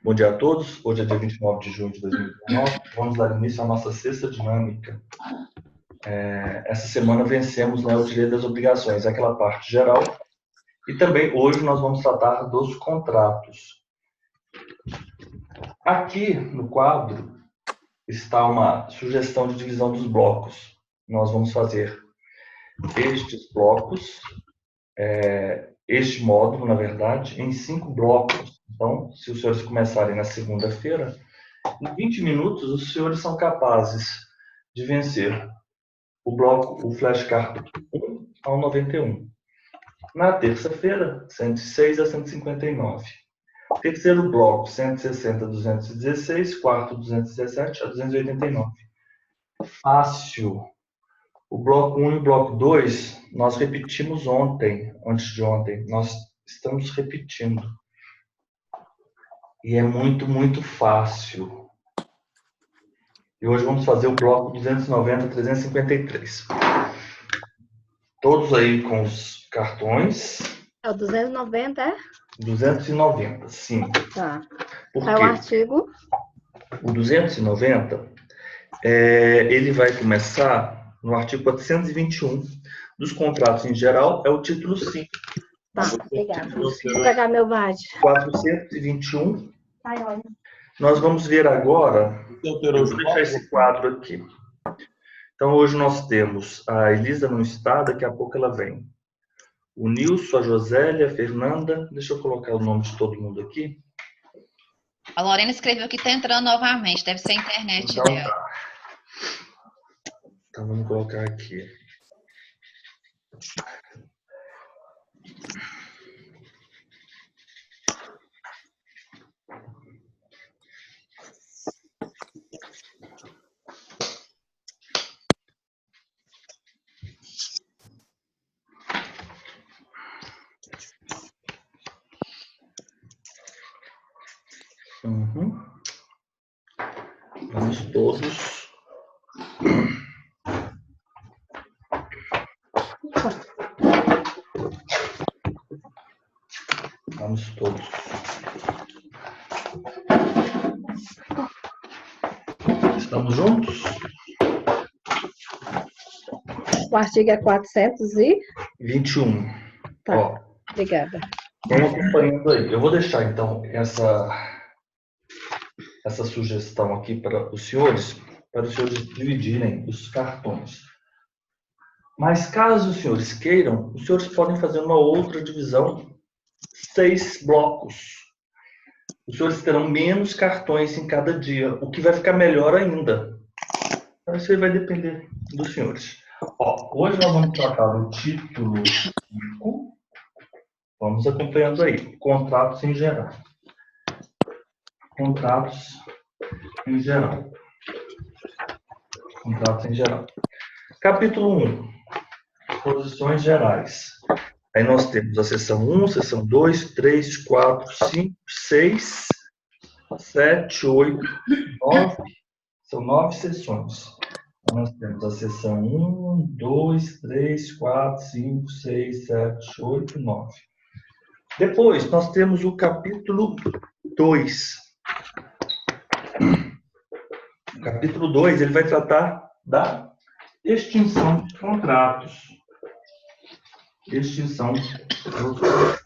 Bom dia a todos. Hoje é dia 29 de junho de 2019. Vamos dar início à nossa sexta dinâmica. Essa semana vencemos o direito das obrigações, aquela parte geral. E também hoje nós vamos tratar dos contratos. Aqui no quadro está uma sugestão de divisão dos blocos. Nós vamos fazer estes blocos, este módulo, na verdade, em 5 blocos. Então, se os senhores começarem na segunda-feira, em 20 minutos, os senhores são capazes de vencer o bloco, o flashcard 1 ao 91. Na terça-feira, 106 a 159. Terceiro bloco, 160 a 216. Quarto, 217 a 289. Fácil. O bloco 1 e o bloco 2, nós repetimos ontem, antes de ontem. Nós estamos repetindo. E é muito, muito fácil. E hoje vamos fazer o bloco 290 a 353. Todos aí com os cartões. É o 290, é? 290, sim. Tá. Por É o quê? artigo? O 290, ele vai começar no artigo 421 dos contratos em geral, é o título 5. Tá, obrigada. Vou pegar meu badge. 421. Ai, olha. Nós vamos ver agora, eu vou deixar esse quadro aqui. Então, hoje nós temos a Elisa não está, daqui a pouco ela vem. O Nilson, a Josélia, a Fernanda. Deixa eu colocar o nome de todo mundo aqui. A Lorena escreveu que está entrando novamente, deve ser a internet Então, dela. tá. Então, vamos colocar aqui. Vamos todos. Vamos todos. Estamos juntos? O artigo é 421. Tá, Ó, obrigada. vamos acompanhando aí. Eu vou deixar, então, essa sugestão aqui para os senhores dividirem os cartões. Mas, caso os senhores queiram, os senhores podem fazer uma outra divisão, 6 blocos. Os senhores terão menos cartões em cada dia, o que vai ficar melhor ainda. Então, isso aí vai depender dos senhores. Ó, hoje nós vamos tratar do título 5. Vamos acompanhando aí. Contratos em geral. Contratos em geral. Contratos em geral. Capítulo 1. Posições gerais. Aí nós temos a seção 1, seção 2, 3, 4, 5, 6, 7, 8, 9. São 9 seções. Então, nós temos a seção 1, 2, 3, 4, 5, 6, 7, 8, 9. Depois, nós temos o capítulo 2. O capítulo 2, ele vai tratar da extinção de contratos. Extinção dos contratos.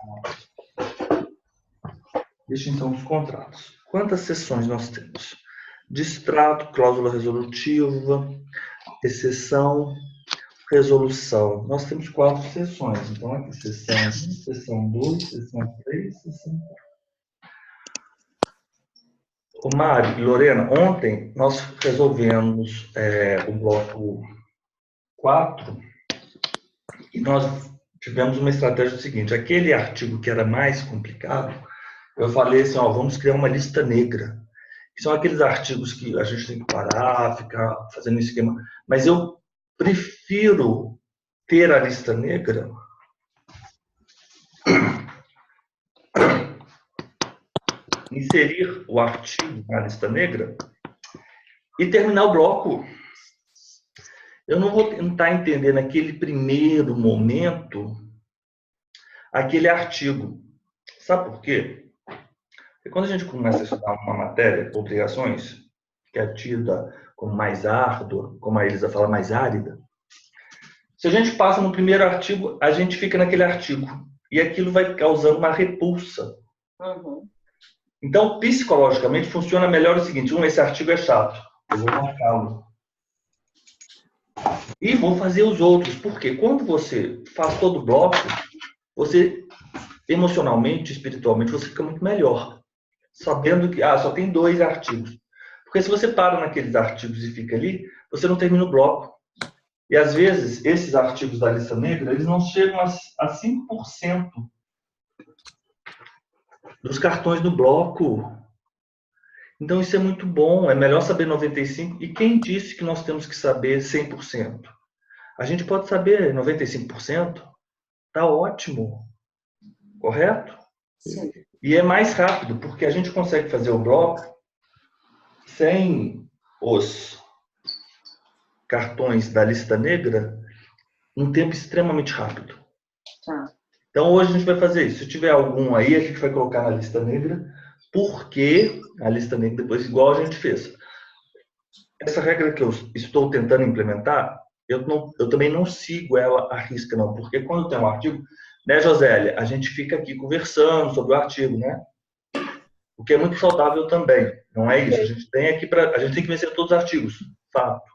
Extinção dos contratos. Quantas seções nós temos? Distrato, cláusula resolutiva, exceção, resolução. Nós temos 4 seções. Então, aqui, seção 1, seção 2, seção 3, seção 4. Ô, Mário e Lorena, ontem nós resolvemos o bloco 4 e nós tivemos uma estratégia seguinte. Aquele artigo que era mais complicado, eu falei assim, ó, vamos criar uma lista negra. Que são aqueles artigos que a gente tem que parar, ficar fazendo esquema. Mas eu prefiro ter a lista negra inserir o artigo na lista negra e terminar o bloco. Eu não vou tentar entender naquele primeiro momento aquele artigo. Sabe por quê? E quando a gente começa a estudar uma matéria, obrigações, que é tida como mais árdua, como a Elisa fala, mais árida, se a gente passa no primeiro artigo, a gente fica naquele artigo. E aquilo vai causando uma repulsa. Então, psicologicamente, funciona melhor o seguinte: esse artigo é chato, eu vou marcá-lo. E vou fazer os outros. Porque quando você faz todo o bloco, você, emocionalmente, espiritualmente, você fica muito melhor. Sabendo que, só tem 2 artigos. Porque se você para naqueles artigos e fica ali, você não termina o bloco. E, às vezes, esses artigos da lista negra, eles não chegam a 5% dos cartões do bloco. Então, isso é muito bom. É melhor saber 95%. E quem disse que nós temos que saber 100%? A gente pode saber 95%. Tá ótimo. Correto? Sim. E é mais rápido, porque a gente consegue fazer o bloco sem os cartões da lista negra num tempo extremamente rápido. Tá. Então, hoje a gente vai fazer isso. Se tiver algum aí, a gente vai colocar na lista negra, porque a lista negra depois, igual a gente fez. Essa regra que eu estou tentando implementar, eu também não sigo ela à risca, não. Porque quando tem um artigo, né, Josélia, a gente fica aqui conversando sobre o artigo, né? O que é muito saudável também. Não é isso. A gente tem que vencer todos os artigos, fato.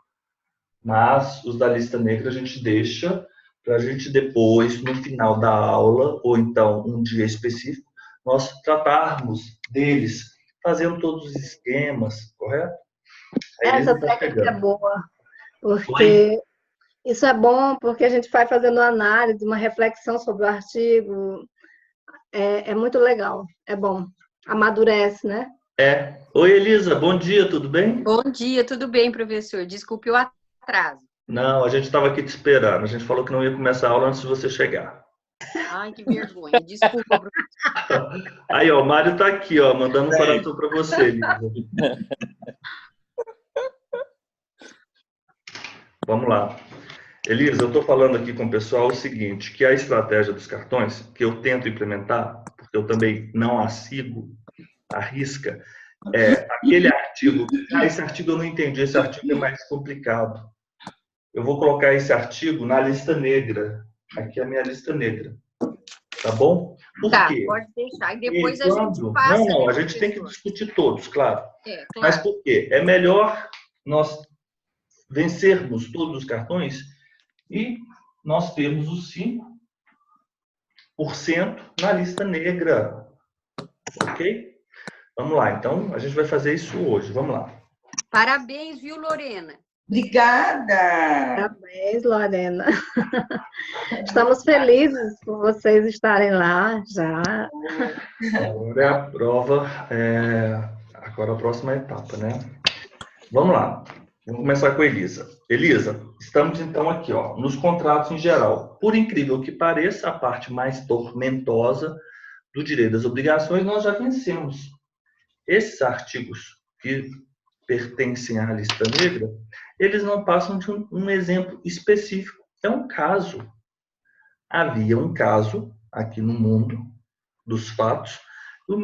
Mas os da lista negra a gente deixa para a gente depois, no final da aula, ou então um dia específico, nós tratarmos deles, fazendo todos os esquemas, correto? Essa técnica é boa, porque isso é bom, porque a gente vai fazendo uma análise, uma reflexão sobre o artigo. É muito legal, é bom. Amadurece, né? Oi, Elisa, bom dia, tudo bem? Bom dia, tudo bem, professor? Desculpe o atraso. Não, a gente estava aqui te esperando. A gente falou que não ia começar a aula antes de você chegar. Ai, que vergonha. Desculpa, professor. Aí, ó, o Mário está aqui, ó, mandando um coração para você, Elisa. Vamos lá. Elisa, eu estou falando aqui com o pessoal o seguinte, que a estratégia dos cartões, que eu tento implementar, porque eu também não a sigo, à risca, aquele artigo. Esse artigo eu não entendi, esse artigo é mais complicado. Eu vou colocar esse artigo na lista negra. Aqui é a minha lista negra. Tá bom? Por quê? Pode deixar. E depois a gente passa. Não, a gente tem que discutir todos, claro. Claro. Mas por quê? É melhor nós vencermos todos os cartões e nós termos os 5% na lista negra. Ok? Vamos lá. Então, a gente vai fazer isso hoje. Vamos lá. Parabéns, viu, Lorena? Obrigada! Parabéns, Lorena. Estamos felizes por vocês estarem lá já. Agora é a prova, agora a próxima etapa, né? Vamos lá. Vamos começar com a Elisa. Elisa, estamos então aqui, ó, nos contratos em geral. Por incrível que pareça, a parte mais tormentosa do direito das obrigações nós já vencemos. Esses artigos que pertencem à lista negra, eles não passam de um exemplo específico. É um caso. Havia um caso aqui no mundo dos fatos. O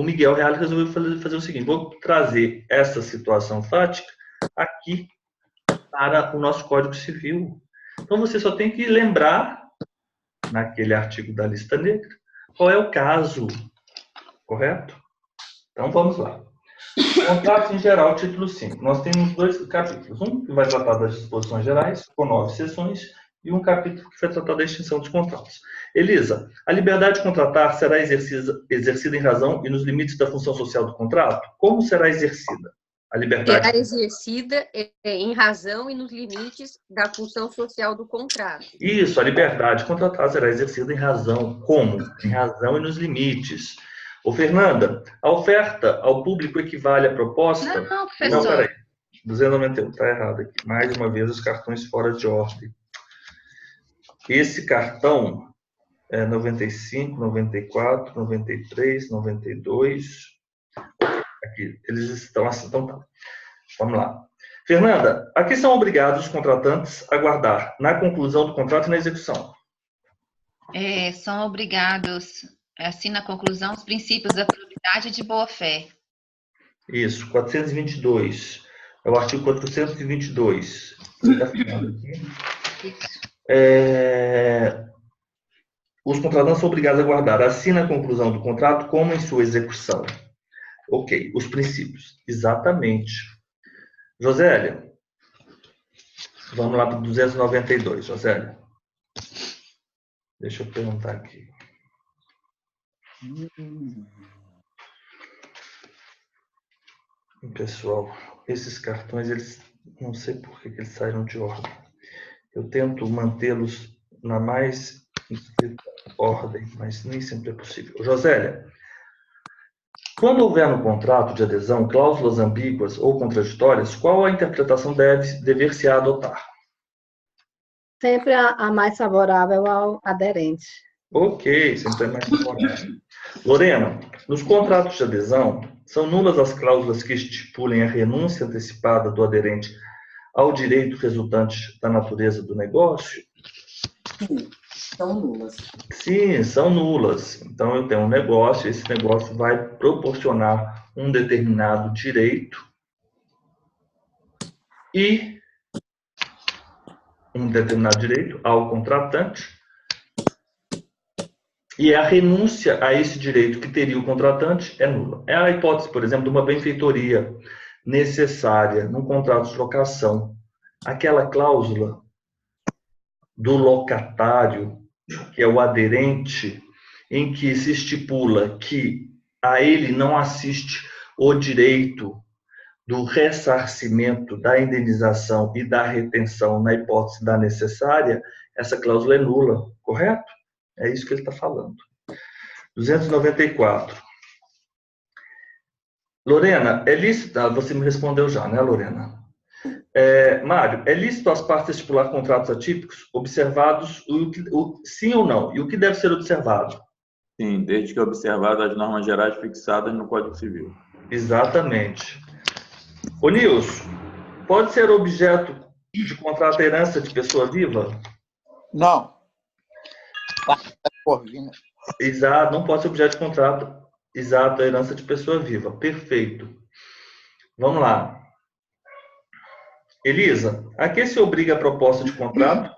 Miguel Reale resolveu fazer o seguinte: vou trazer essa situação fática aqui para o nosso Código Civil. Então você só tem que lembrar, naquele artigo da lista negra, qual é o caso, correto? Então vamos lá. Contratos em geral, título 5. Nós temos 2 capítulos. Um que vai tratar das disposições gerais, com 9 seções, e um capítulo que vai tratar da extinção dos contratos. Elisa, a liberdade de contratar será exercida em razão e nos limites da função social do contrato? Como será exercida a liberdade? Será exercida em razão e nos limites da função social do contrato. Isso, a liberdade de contratar será exercida em razão. Como? Em razão e nos limites. Ô, Fernanda, a oferta ao público equivale à proposta? Não, professor. Não, peraí. 291, está errado aqui. Mais uma vez, os cartões fora de ordem. Esse cartão é 95, 94, 93, 92. Aqui, eles estão assim, então tá. Vamos lá. Fernanda, a que são obrigados os contratantes a guardar na conclusão do contrato e na execução? São obrigados, assim, na conclusão, os princípios da probidade Possibilidade de boa-fé. Isso, 422. É o artigo 422. Você está falando aqui? Os contratantes são obrigados a guardar, assim na conclusão do contrato, como em sua execução. Ok, os princípios. Exatamente. Josélia, vamos lá para o 292, Josélia. Deixa eu perguntar aqui. Pessoal, esses cartões, eles não sei por que eles saíram de ordem. Eu tento mantê-los na mais estrita ordem, mas nem sempre é possível. Josélia, quando houver no contrato de adesão cláusulas ambíguas ou contraditórias, qual a interpretação dever-se adotar? Sempre a mais favorável ao aderente. Ok, sempre é mais favorável. Lorena, nos contratos de adesão, são nulas as cláusulas que estipulem a renúncia antecipada do aderente ao direito resultante da natureza do negócio? Sim, são nulas. Sim, são nulas. Então, eu tenho um negócio, esse negócio vai proporcionar um determinado direito ao contratante, e a renúncia a esse direito que teria o contratante é nula. É a hipótese, por exemplo, de uma benfeitoria necessária num contrato de locação. Aquela cláusula do locatário, que é o aderente, em que se estipula que a ele não assiste o direito do ressarcimento, da indenização e da retenção na hipótese da necessária, essa cláusula é nula, correto? É isso que ele está falando. 294. Lorena, é lícito... Você me respondeu já, né, Lorena? Mário, é lícito as partes estipular contratos atípicos observados, sim ou não? E o que deve ser observado? Sim, desde que observado as normas gerais fixadas no Código Civil. Exatamente. Ô, Nilson, pode ser objeto de contrato a herança de pessoa viva? Não. Corvina. Exato, não pode ser objeto de contrato exato a herança de pessoa viva. Perfeito. Vamos lá. Elisa, a que se obriga a proposta de contrato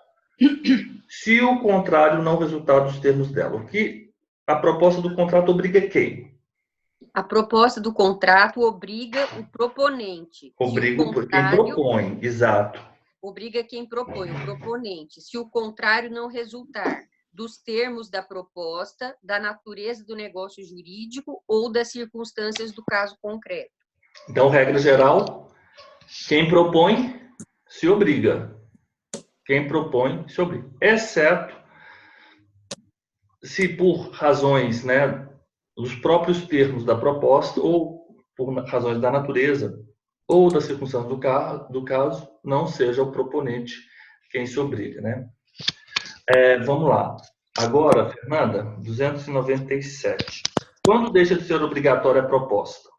se o contrário não resultar dos termos dela? O que a proposta do contrato obriga quem? A proposta do contrato obriga o proponente. Obriga quem propõe, exato. Obriga quem propõe, o proponente. Se o contrário não resultar dos termos da proposta, da natureza do negócio jurídico ou das circunstâncias do caso concreto. Então, regra geral, quem propõe se obriga. Quem propõe se obriga. Exceto se por razões, né, dos próprios termos da proposta ou por razões da natureza ou das circunstâncias do caso, não seja o proponente quem se obriga, né? Vamos lá. Agora, Fernanda, 297. Quando deixa de ser obrigatória a proposta?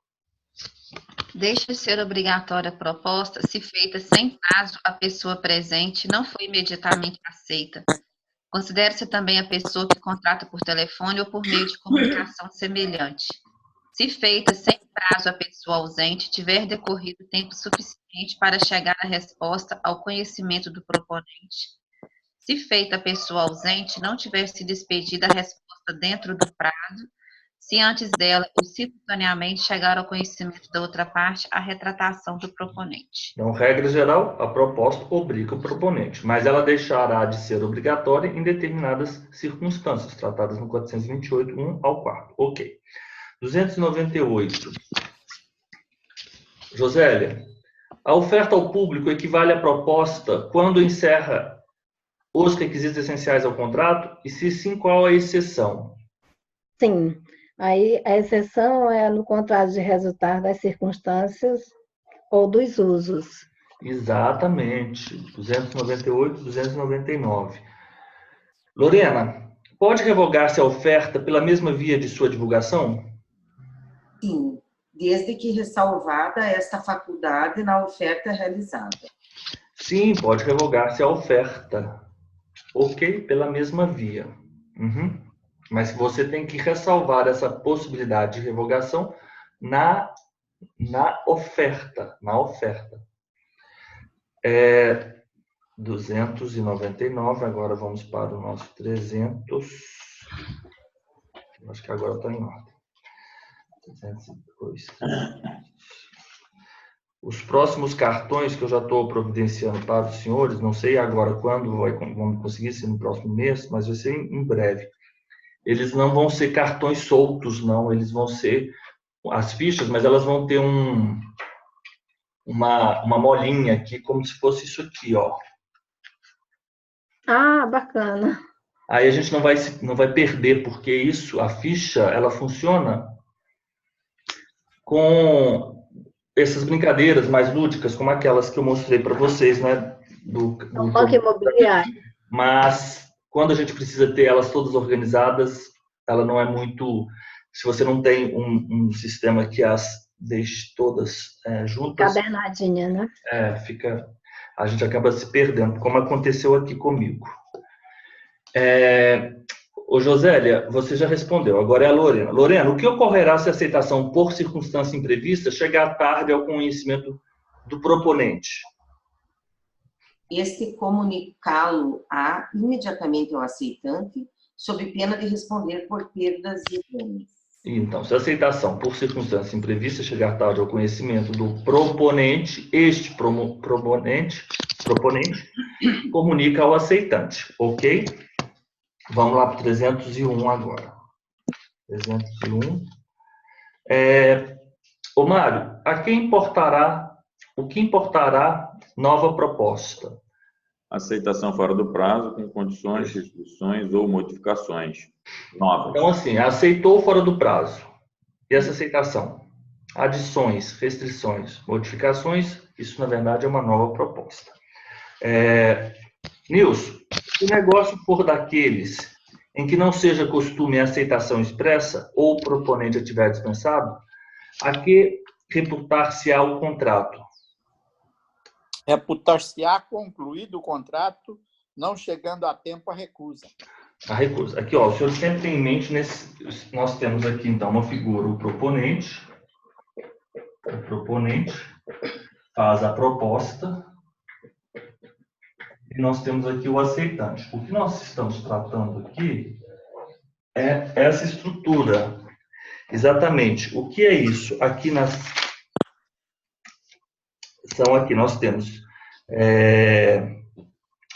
Deixa de ser obrigatória a proposta se feita sem prazo a pessoa presente não foi imediatamente aceita. Considere-se também a pessoa que contrata por telefone ou por meio de comunicação semelhante. Se feita sem prazo a pessoa ausente, tiver decorrido tempo suficiente para chegar a resposta ao conhecimento do proponente. Se feita a pessoa ausente, não tiver sido expedida a resposta dentro do prazo, se antes dela ou simultaneamente chegar ao conhecimento da outra parte a retratação do proponente. Então, regra geral, a proposta obriga o proponente, mas ela deixará de ser obrigatória em determinadas circunstâncias, tratadas no 428, 1 ao 4. Ok. 298. Josélia, a oferta ao público equivale à proposta quando encerra os requisitos essenciais ao contrato? E se sim, qual a exceção? Sim. Aí a exceção é no contrato de resultar das circunstâncias ou dos usos. Exatamente. 298, 299. Lorena, pode revogar-se a oferta pela mesma via de sua divulgação? Sim, desde que ressalvada esta faculdade na oferta realizada. Sim, pode revogar-se a oferta. Ok? Pela mesma via. mas você tem que ressalvar essa possibilidade de revogação na oferta. 299, agora vamos para o nosso 300. Acho que agora está em ordem. 302. Os próximos cartões que eu já estou providenciando para os senhores, não sei agora quando vamos conseguir ser no próximo mês, mas vai ser em breve. Eles não vão ser cartões soltos, não. Eles vão ser as fichas, mas elas vão ter uma molinha aqui, como se fosse isso aqui, ó. Ah, bacana. Aí a gente não vai perder, porque isso, a ficha, ela funciona com essas brincadeiras mais lúdicas, como aquelas que eu mostrei para vocês, né? Do banco imobiliário. Mas quando a gente precisa ter elas todas organizadas, ela não é muito... Se você não tem um sistema que as deixe todas juntas... Cadernadinha, né? A gente acaba se perdendo, como aconteceu aqui comigo. Ô, Josélia, você já respondeu. Agora é a Lorena. Lorena, o que ocorrerá se a aceitação por circunstância imprevista chegar tarde ao conhecimento do proponente? Este comunicá-lo imediatamente ao aceitante, sob pena de responder por perdas e danos. Então, se a aceitação por circunstância imprevista chegar tarde ao conhecimento do proponente, este proponente comunica ao aceitante, ok? Vamos lá para o 301 agora. 301. Ô, Mário, o que importará nova proposta? Aceitação fora do prazo, com condições, restrições ou modificações novas. Então, assim, aceitou fora do prazo. E essa aceitação? Adições, restrições, modificações, isso, na verdade, é uma nova proposta. Nilson, se o negócio for daqueles em que não seja costume a aceitação expressa ou o proponente estiver dispensado, a que reputar-se-á o contrato? Reputar-se-á concluído o contrato, não chegando a tempo a recusa. A recusa. Aqui, ó, o senhor sempre tem em mente, nós temos aqui, então, uma figura, o proponente faz a proposta, e nós temos aqui o aceitante. O que nós estamos tratando aqui é essa estrutura. Exatamente. O que é isso? Aqui aqui nós temos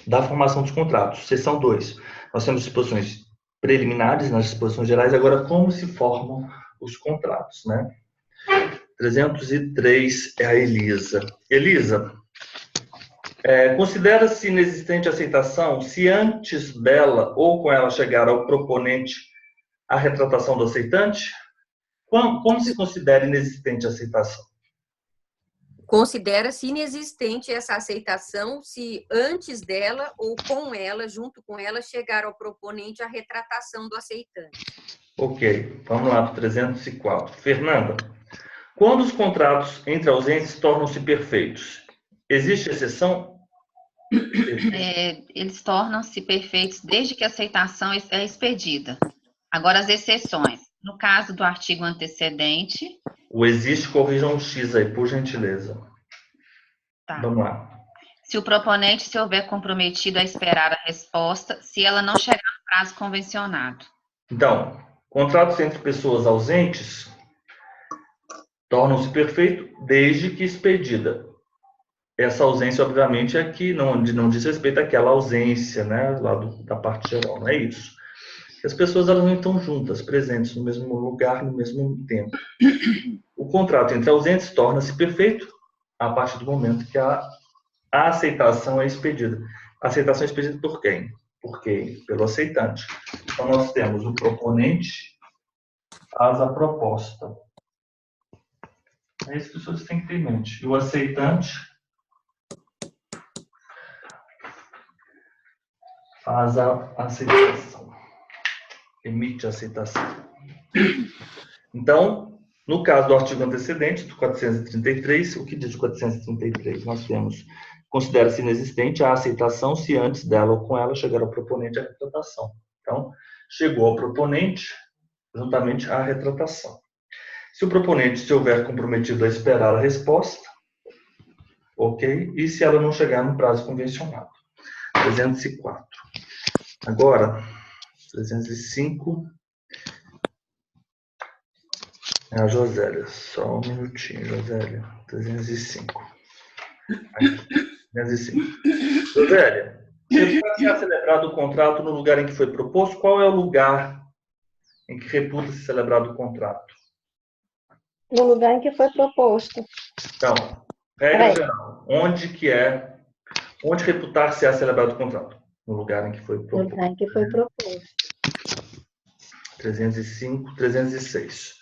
da formação dos contratos, seção 2. Nós temos disposições preliminares nas disposições gerais, agora como se formam os contratos, né? 303 é a Elisa. Elisa, considera-se inexistente a aceitação se antes dela ou com ela chegar ao proponente a retratação do aceitante? Como se considera inexistente a aceitação? Considera-se inexistente essa aceitação se antes dela ou com ela, junto com ela, chegar ao proponente a retratação do aceitante. Ok, vamos lá para o 304. Fernanda, quando os contratos entre ausentes tornam-se perfeitos, existe exceção? Eles tornam-se perfeitos desde que a aceitação é expedida. Agora, as exceções. No caso do artigo antecedente... O existe, corrijam um X aí, por gentileza. Tá. Vamos lá. Se o proponente se houver comprometido a esperar a resposta, se ela não chegar no prazo convencionado. Então, contratos entre pessoas ausentes tornam-se perfeitos desde que expedida. Essa ausência, obviamente, é que não diz respeito àquela ausência, né, lá da parte geral, não é isso. As pessoas elas não estão juntas, presentes no mesmo lugar, no mesmo tempo. O contrato entre ausentes torna-se perfeito a partir do momento que a aceitação é expedida. A aceitação é expedida por quem? Pelo aceitante. Então, nós temos o proponente faz a proposta. É isso que os senhores têm que ter em mente. E o aceitante faz a aceitação. Emite a aceitação. Então, no caso do artigo antecedente, do 433, o que diz o 433? Nós temos, considera-se inexistente a aceitação se antes dela ou com ela chegar ao proponente a retratação. Então, chegou ao proponente, juntamente à retratação. Se o proponente estiver comprometido a esperar a resposta, ok? E se ela não chegar no prazo convencionado. 304. Agora, 305. É a Josélia. Só um minutinho, Josélia. 305. Aqui. 305. Josélia, se for celebrado o contrato no lugar em que foi proposto, qual é o lugar em que reputa-se celebrado o contrato? No lugar em que foi proposto. Então, regra geral, onde reputar-se-á celebrado o contrato? No lugar em que foi proposto. No lugar em que foi proposto. 305, 306.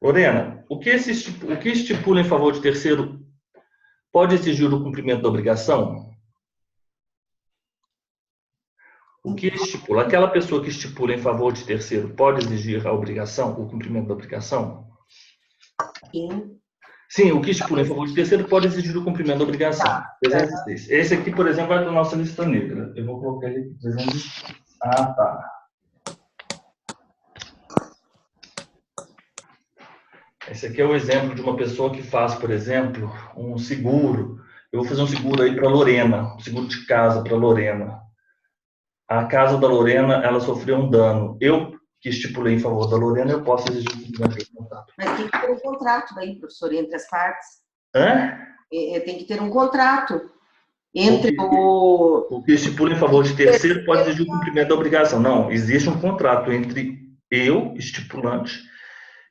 Lorena, o que estipula em favor de terceiro pode exigir o cumprimento da obrigação? O que estipula? Aquela pessoa que estipula em favor de terceiro pode exigir a obrigação, o cumprimento da obrigação? Sim. Sim, o que estipula em favor de terceiro pode exigir o cumprimento da obrigação. 306. Esse aqui, por exemplo, vai para a nossa lista negra. Eu vou colocar ele 306. Ah, tá. Esse aqui é o exemplo de uma pessoa que faz, por exemplo, um seguro. Eu vou fazer um seguro aí para a Lorena, um seguro de casa para a Lorena. A casa da Lorena, ela sofreu um dano. Eu, que estipulei em favor da Lorena, eu posso exigir o cumprimento do contrato. Mas tem que ter um contrato aí, professor, entre as partes. Hã? Tem que ter um contrato entre o que estipula em favor de terceiro pode exigir o cumprimento da obrigação. Não, existe um contrato entre eu, estipulante,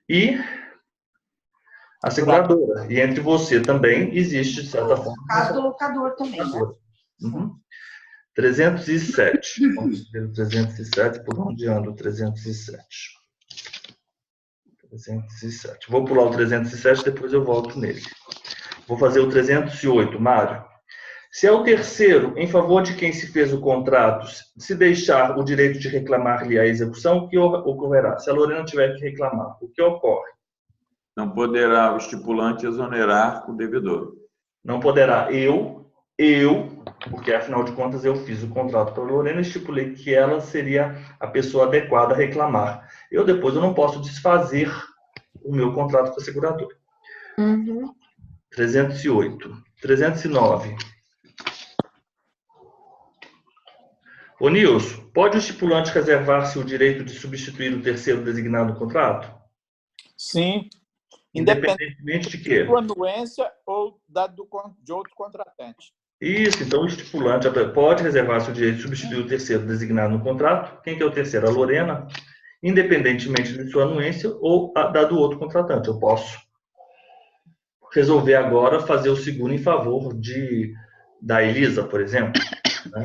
e a seguradora. E entre você também existe, de certa forma... No caso do locador também, né? Uhum. 307. Vamos ver o 307, por onde anda o 307. 307. Vou pular o 307, depois eu volto nele. Vou fazer o 308, Mário. Se é o terceiro, em favor de quem se fez o contrato, se deixar o direito de reclamar-lhe a execução, o que ocorrerá? Se a Lorena tiver que reclamar, o que ocorre? Não poderá o estipulante exonerar o devedor. Não poderá porque afinal de contas eu fiz o contrato para a Lorena e estipulei que ela seria a pessoa adequada a reclamar. Depois eu não posso desfazer o meu contrato com a seguradora. 308. 309. Ô Nilson, pode o estipulante reservar-se o direito de substituir o terceiro designado no contrato? Sim. Independentemente de quê? Da anuência ou de outro contratante. Isso, então o estipulante pode reservar-se o direito de substituir o terceiro designado no contrato. Quem que é o terceiro? A Lorena. Independentemente de sua anuência ou da do outro contratante. Eu posso resolver agora fazer o segundo em favor da Elisa, por exemplo.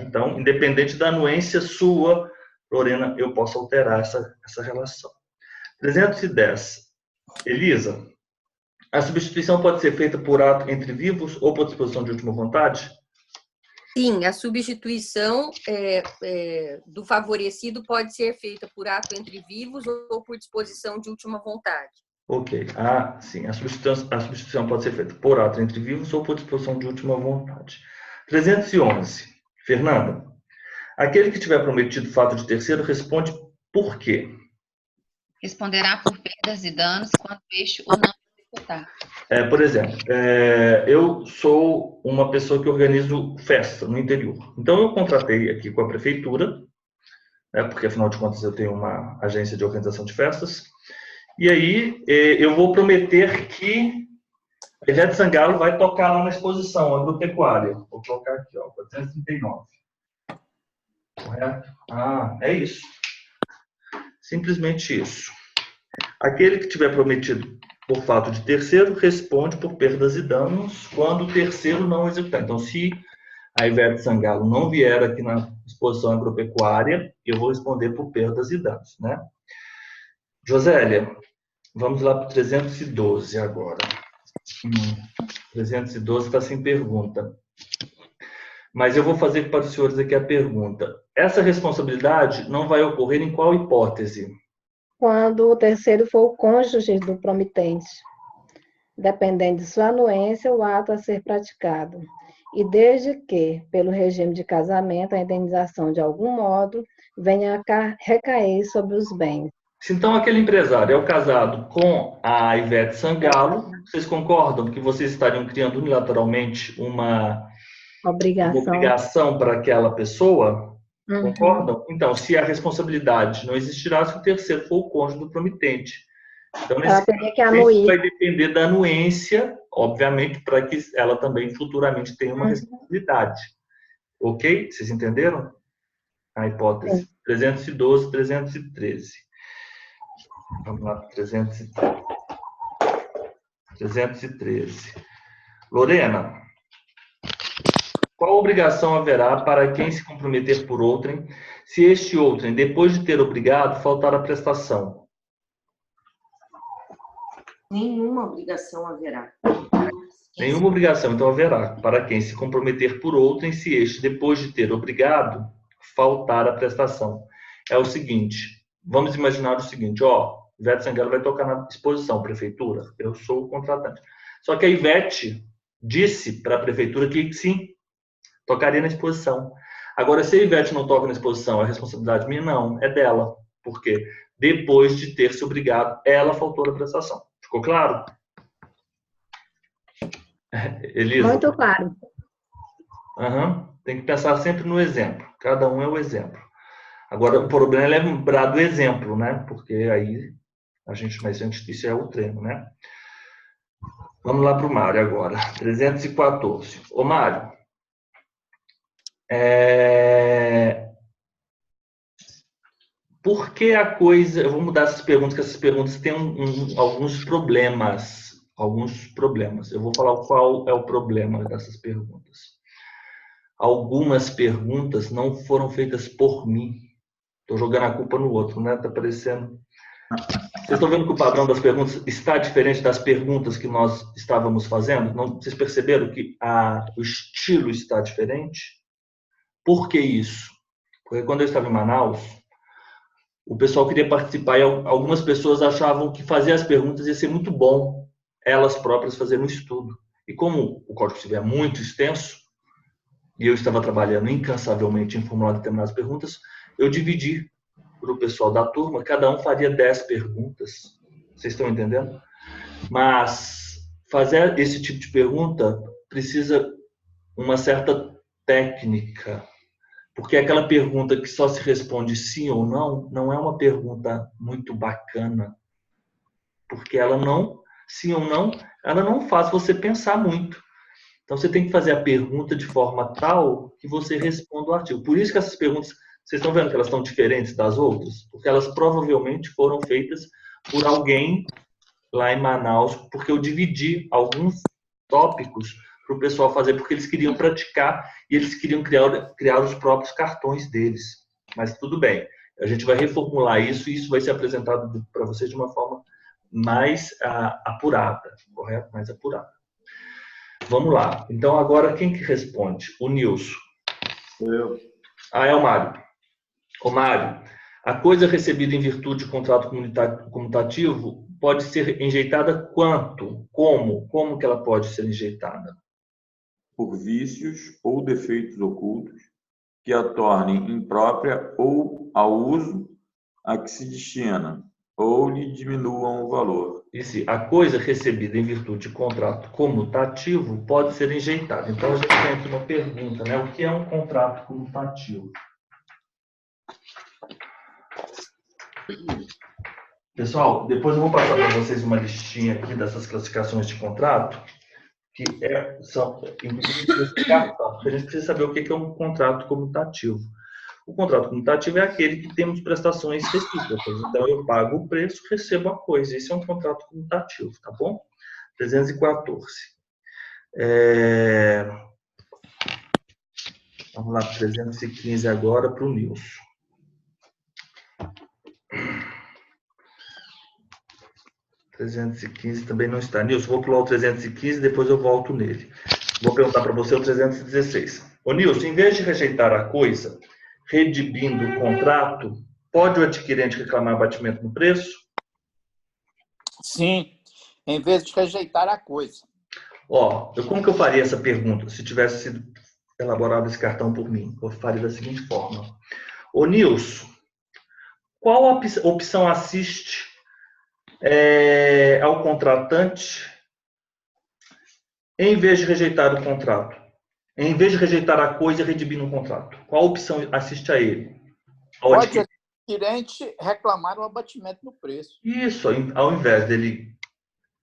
Então, independente da anuência sua, Lorena, eu posso alterar essa relação. 310. Elisa, a substituição pode ser feita por ato entre vivos ou por disposição de última vontade? Sim, a substituição do favorecido pode ser feita por ato entre vivos ou por disposição de última vontade. Ok. Sim. A substituição pode ser feita por ato entre vivos ou por disposição de última vontade. 311. Fernanda, aquele que tiver prometido fato de terceiro responde por quê? Responderá por perdas e danos quando este ou não executar. Por exemplo, eu sou uma pessoa que organizo festa no interior. Então, eu contratei aqui com a prefeitura, porque, afinal de contas, eu tenho uma agência de organização de festas. E aí, eu vou prometer que a Ivete Sangalo vai tocar lá na exposição agropecuária. Vou colocar aqui, 439. Correto? É isso. Simplesmente isso. Aquele que tiver prometido por fato de terceiro responde por perdas e danos quando o terceiro não executar. Então, se a Ivete Sangalo não vier aqui na exposição agropecuária, eu vou responder por perdas e danos, né? Josélia, vamos lá para o 312 agora. 312 está sem pergunta. Mas eu vou fazer para os senhores aqui a pergunta. Essa responsabilidade não vai ocorrer em qual hipótese? Quando o terceiro for o cônjuge do promitente, dependendo de sua anuência, o ato a ser praticado. e desde que, pelo regime de casamento, a indenização de algum modo venha a recair sobre os bens. Se então aquele empresário é o casado com a Ivete Sangalo, vocês concordam que vocês estariam criando unilateralmente uma obrigação para aquela pessoa? Concordam? Então, se a responsabilidade não existirá se o terceiro for o cônjuge do promitente. Então, nesse caso, isso vai depender da anuência, obviamente, para que ela também futuramente tenha uma responsabilidade. Ok? Vocês entenderam? A hipótese 312, 313. Vamos lá, 313. 313. Lorena, qual obrigação haverá para quem se comprometer por outrem, se este outrem, depois de ter obrigado, faltar a prestação? Nenhuma obrigação haverá. Nenhuma obrigação, então haverá para quem se comprometer por outrem, se este, depois de ter obrigado, faltar a prestação. É o seguinte, vamos imaginar o seguinte, Ivete Sangalo vai tocar na exposição, prefeitura, eu sou o contratante. Só que a Ivete disse para a prefeitura que sim, tocaria na exposição. Agora, se a Ivete não toca na exposição, é responsabilidade minha? Não, é dela. Porque depois de ter se obrigado, ela faltou a prestação. Ficou claro? Elisa? Muito claro. Tem que pensar sempre no exemplo. Cada um é o exemplo. Agora, o problema é lembrar do exemplo, né? Porque aí isso é o treino, né? Vamos lá para o Mário agora. 314. Ô, Mário. Por que a coisa... Eu vou mudar essas perguntas, que essas perguntas têm alguns problemas. Eu vou falar qual é o problema dessas perguntas. Algumas perguntas não foram feitas por mim. Estou jogando a culpa no outro, né? Está parecendo... Vocês estão vendo que o padrão das perguntas está diferente das perguntas que nós estávamos fazendo? Vocês perceberam que o estilo está diferente? Por que isso? Porque quando eu estava em Manaus, o pessoal queria participar e algumas pessoas achavam que fazer as perguntas ia ser muito bom elas próprias fazerem um estudo. E como o Código Civil é muito extenso, e eu estava trabalhando incansavelmente em formular determinadas perguntas, eu dividi para o pessoal da turma, cada um faria 10 perguntas. Vocês estão entendendo? Mas fazer esse tipo de pergunta precisa uma certa técnica, porque aquela pergunta que só se responde sim ou não, não é uma pergunta muito bacana, porque ela não, sim ou não, ela não faz você pensar muito. Então você tem que fazer a pergunta de forma tal que você responda o artigo. Por isso que essas perguntas, vocês estão vendo que elas estão diferentes das outras? Porque elas provavelmente foram feitas por alguém lá em Manaus, porque eu dividi alguns tópicos para o pessoal fazer, porque eles queriam praticar e eles queriam criar os próprios cartões deles. Mas tudo bem, a gente vai reformular isso e isso vai ser apresentado para vocês de uma forma mais apurada, correto? Mais apurada. Vamos lá. Então, agora, quem que responde? O Nilson. Eu. É o Mário. Ô, Mário, a coisa recebida em virtude de contrato comutativo pode ser enjeitada quanto? Como? Como que ela pode ser enjeitada? Por vícios ou defeitos ocultos que a tornem imprópria ou ao uso a que se destina, ou lhe diminuam o valor. E se a coisa recebida em virtude de contrato comutativo pode ser enjeitada. Então, a gente tem aqui uma pergunta, né? O que é um contrato comutativo? Pessoal, depois eu vou passar para vocês uma listinha aqui dessas classificações de contrato, que são, inclusive, a gente precisa saber o que é um contrato comutativo. O contrato comutativo é aquele que temos prestações recíprocas. Então, eu pago o preço, recebo a coisa. Esse é um contrato comutativo, tá bom? 314. Vamos lá, 315 agora para o Nilson. O 315 também não está. Nilson, vou pular o 315 e depois eu volto nele. Vou perguntar para você o 316. Ô, Nilson, em vez de rejeitar a coisa, redibindo o contrato, pode o adquirente reclamar abatimento no preço? Sim, em vez de rejeitar a coisa. Ó, como que eu faria essa pergunta se tivesse sido elaborado esse cartão por mim? Eu faria da seguinte forma. Ô, Nilson, qual opção assiste ao contratante em vez de rejeitar o contrato? Em vez de rejeitar a coisa e redimir no contrato? Qual opção assiste a ele? Pode o adquirente reclamar o abatimento no preço. Isso, ao invés dele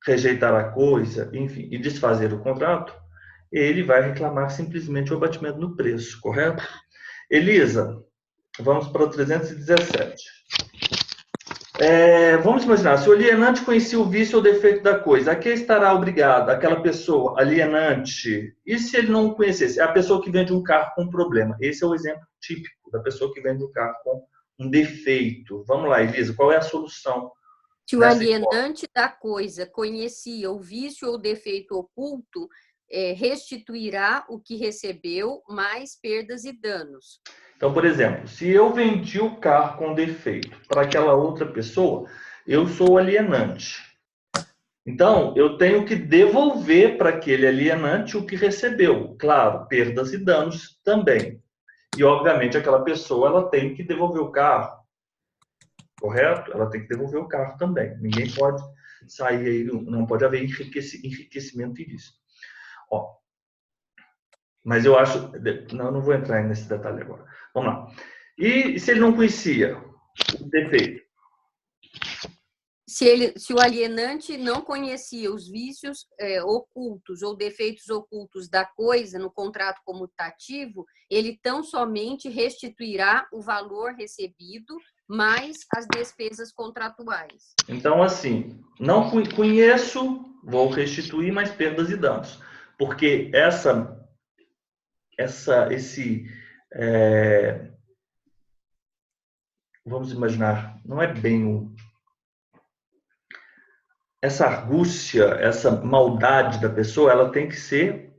rejeitar a coisa, enfim, e desfazer o contrato, ele vai reclamar simplesmente o abatimento no preço, correto? Elisa, vamos para o 317. Vamos imaginar, se o alienante conhecia o vício ou defeito da coisa, a que estará obrigado aquela pessoa, alienante? E se ele não conhecesse? É a pessoa que vende um carro com problema. Esse é o exemplo típico da pessoa que vende um carro com um defeito. Vamos lá, Elisa, qual é a solução? Se o alienante da coisa conhecia o vício ou defeito oculto, restituirá o que recebeu, mais perdas e danos. Então, por exemplo, se eu vendi o carro com defeito para aquela outra pessoa, eu sou o alienante. Então, eu tenho que devolver para aquele alienante o que recebeu. Claro, perdas e danos também. E, obviamente, aquela pessoa ela tem que devolver o carro. Correto? Ela tem que devolver o carro também. Ninguém pode sair aí, não pode haver enriquecimento ilícito. Ó, mas eu acho... não vou entrar nesse detalhe agora. Vamos lá. E se ele não conhecia o defeito? Se o alienante não conhecia os vícios ocultos ou defeitos ocultos da coisa no contrato comutativo, ele tão somente restituirá o valor recebido mais as despesas contratuais. Então, assim, não conheço, vou restituir mais perdas e danos. Porque vamos imaginar, não é bem essa argúcia, essa maldade da pessoa, ela tem que ser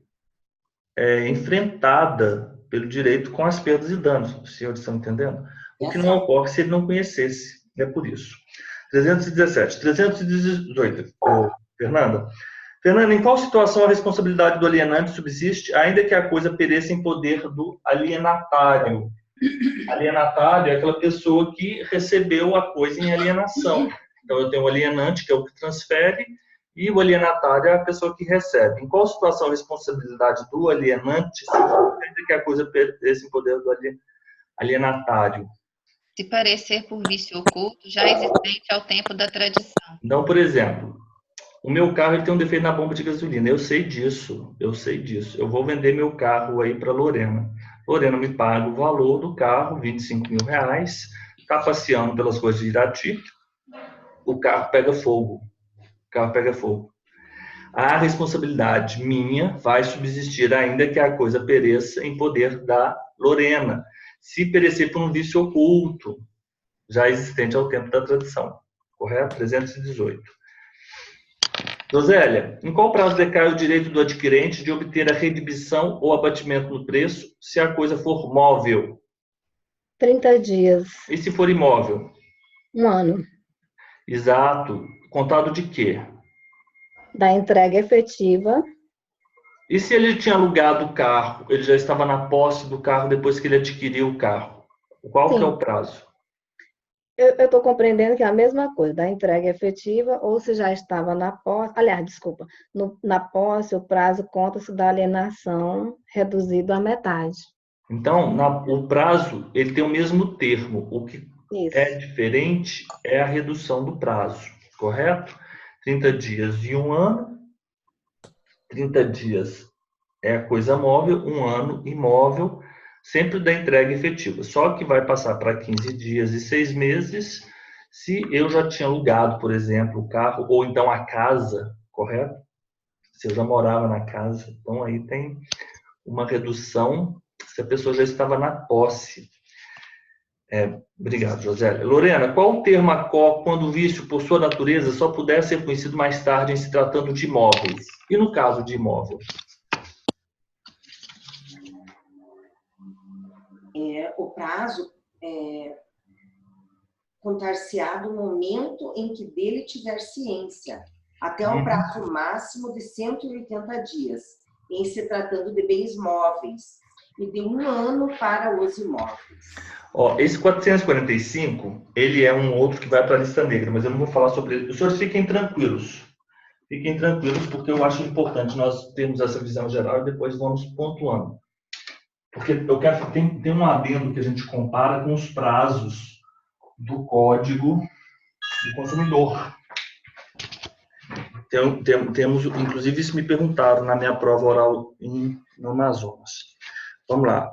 enfrentada pelo direito com as perdas e danos. Os senhores estão entendendo? O que não ocorre se ele não conhecesse. É por isso. 317. 318. Fernanda, em qual situação a responsabilidade do alienante subsiste, ainda que a coisa pereça em poder do alienatário? Alienatário é aquela pessoa que recebeu a coisa em alienação. Então, eu tenho o alienante, que é o que transfere, e o alienatário é a pessoa que recebe. Em qual situação a responsabilidade do alienante subsiste, que a coisa pereça em poder do alienatário? Se parecer por vício oculto, já existente ao tempo da tradição. Então, por exemplo, o meu carro ele tem um defeito na bomba de gasolina. Eu sei disso. Eu vou vender meu carro aí para Lorena. Lorena me paga o valor do carro, R$25.000. Está passeando pelas coisas de Irati. O carro pega fogo. A responsabilidade minha vai subsistir ainda que a coisa pereça em poder da Lorena. Se perecer por um vício oculto, já existente ao tempo da tradição. Correto? 318. Josélia, em qual prazo decai o direito do adquirente de obter a redimição ou abatimento no preço se a coisa for móvel? 30 dias. E se for imóvel? 1 ano. Exato. Contado de quê? Da entrega efetiva. E se ele tinha alugado o carro, ele já estava na posse do carro depois que ele adquiriu o carro? Qual que é o prazo? Eu estou compreendendo que é a mesma coisa, da entrega efetiva, ou se já estava na posse, aliás, desculpa, na posse, o prazo conta-se da alienação reduzido à metade. Então, o prazo, ele tem o mesmo termo. O que é diferente é a redução do prazo, correto? 30 dias e 1 ano. 30 dias é a coisa móvel, 1 ano imóvel, sempre da entrega efetiva. Só que vai passar para 15 dias e 6 meses se eu já tinha alugado, por exemplo, o carro, ou então a casa, correto? Se eu já morava na casa. Então, aí tem uma redução se a pessoa já estava na posse. Obrigado, Josélia. Lorena, qual o termo ACO quando o vício, por sua natureza, só puder ser conhecido mais tarde em se tratando de imóveis? E no caso de imóvel? O prazo contar-se-á do momento em que dele tiver ciência. até um prazo máximo de 180 dias, em se tratando de bens móveis, e de 1 ano para os imóveis. Ó, esse 445, ele é um outro que vai para a lista negra, mas eu não vou falar sobre ele. Os senhores fiquem tranquilos. Fiquem tranquilos, porque eu acho importante nós termos essa visão geral e depois vamos pontuando. Porque eu quero tem um adendo que a gente compara com os prazos do Código do Consumidor. Temos, inclusive, isso me perguntaram na minha prova oral no Amazonas. Vamos lá.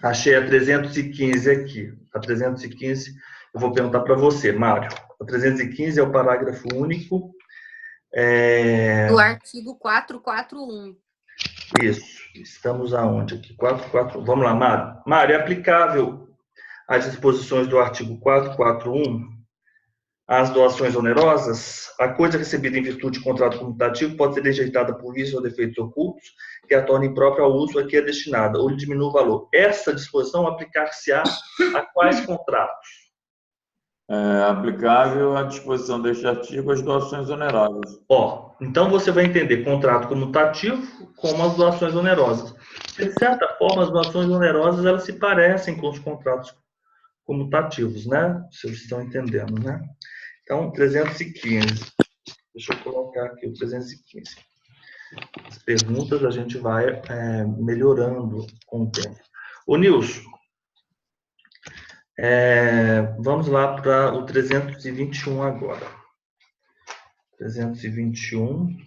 Achei a 315 aqui. A 315, eu vou perguntar para você, Mário. A 315 é o parágrafo único. Do artigo 441. Isso. Estamos aonde aqui? 441. Vamos lá, Mário. Mário, é aplicável às disposições do artigo 441 as doações onerosas? A coisa recebida em virtude de contrato comutativo pode ser rejeitada por vícios ou defeitos ocultos que a tornem imprópria ao uso a que é destinada, ou lhe diminui o valor. Essa disposição aplicar-se-á a quais contratos? É aplicável à disposição deste artigo às doações onerosas. Ó, então você vai entender contrato comutativo como as doações onerosas. De certa forma, as doações onerosas elas se parecem com os contratos comutativos, né? Vocês estão entendendo, né? Então, 315. Deixa eu colocar aqui o 315. As perguntas a gente vai melhorando com o tempo. Ô, Nilson, vamos lá para o 321 agora. 321.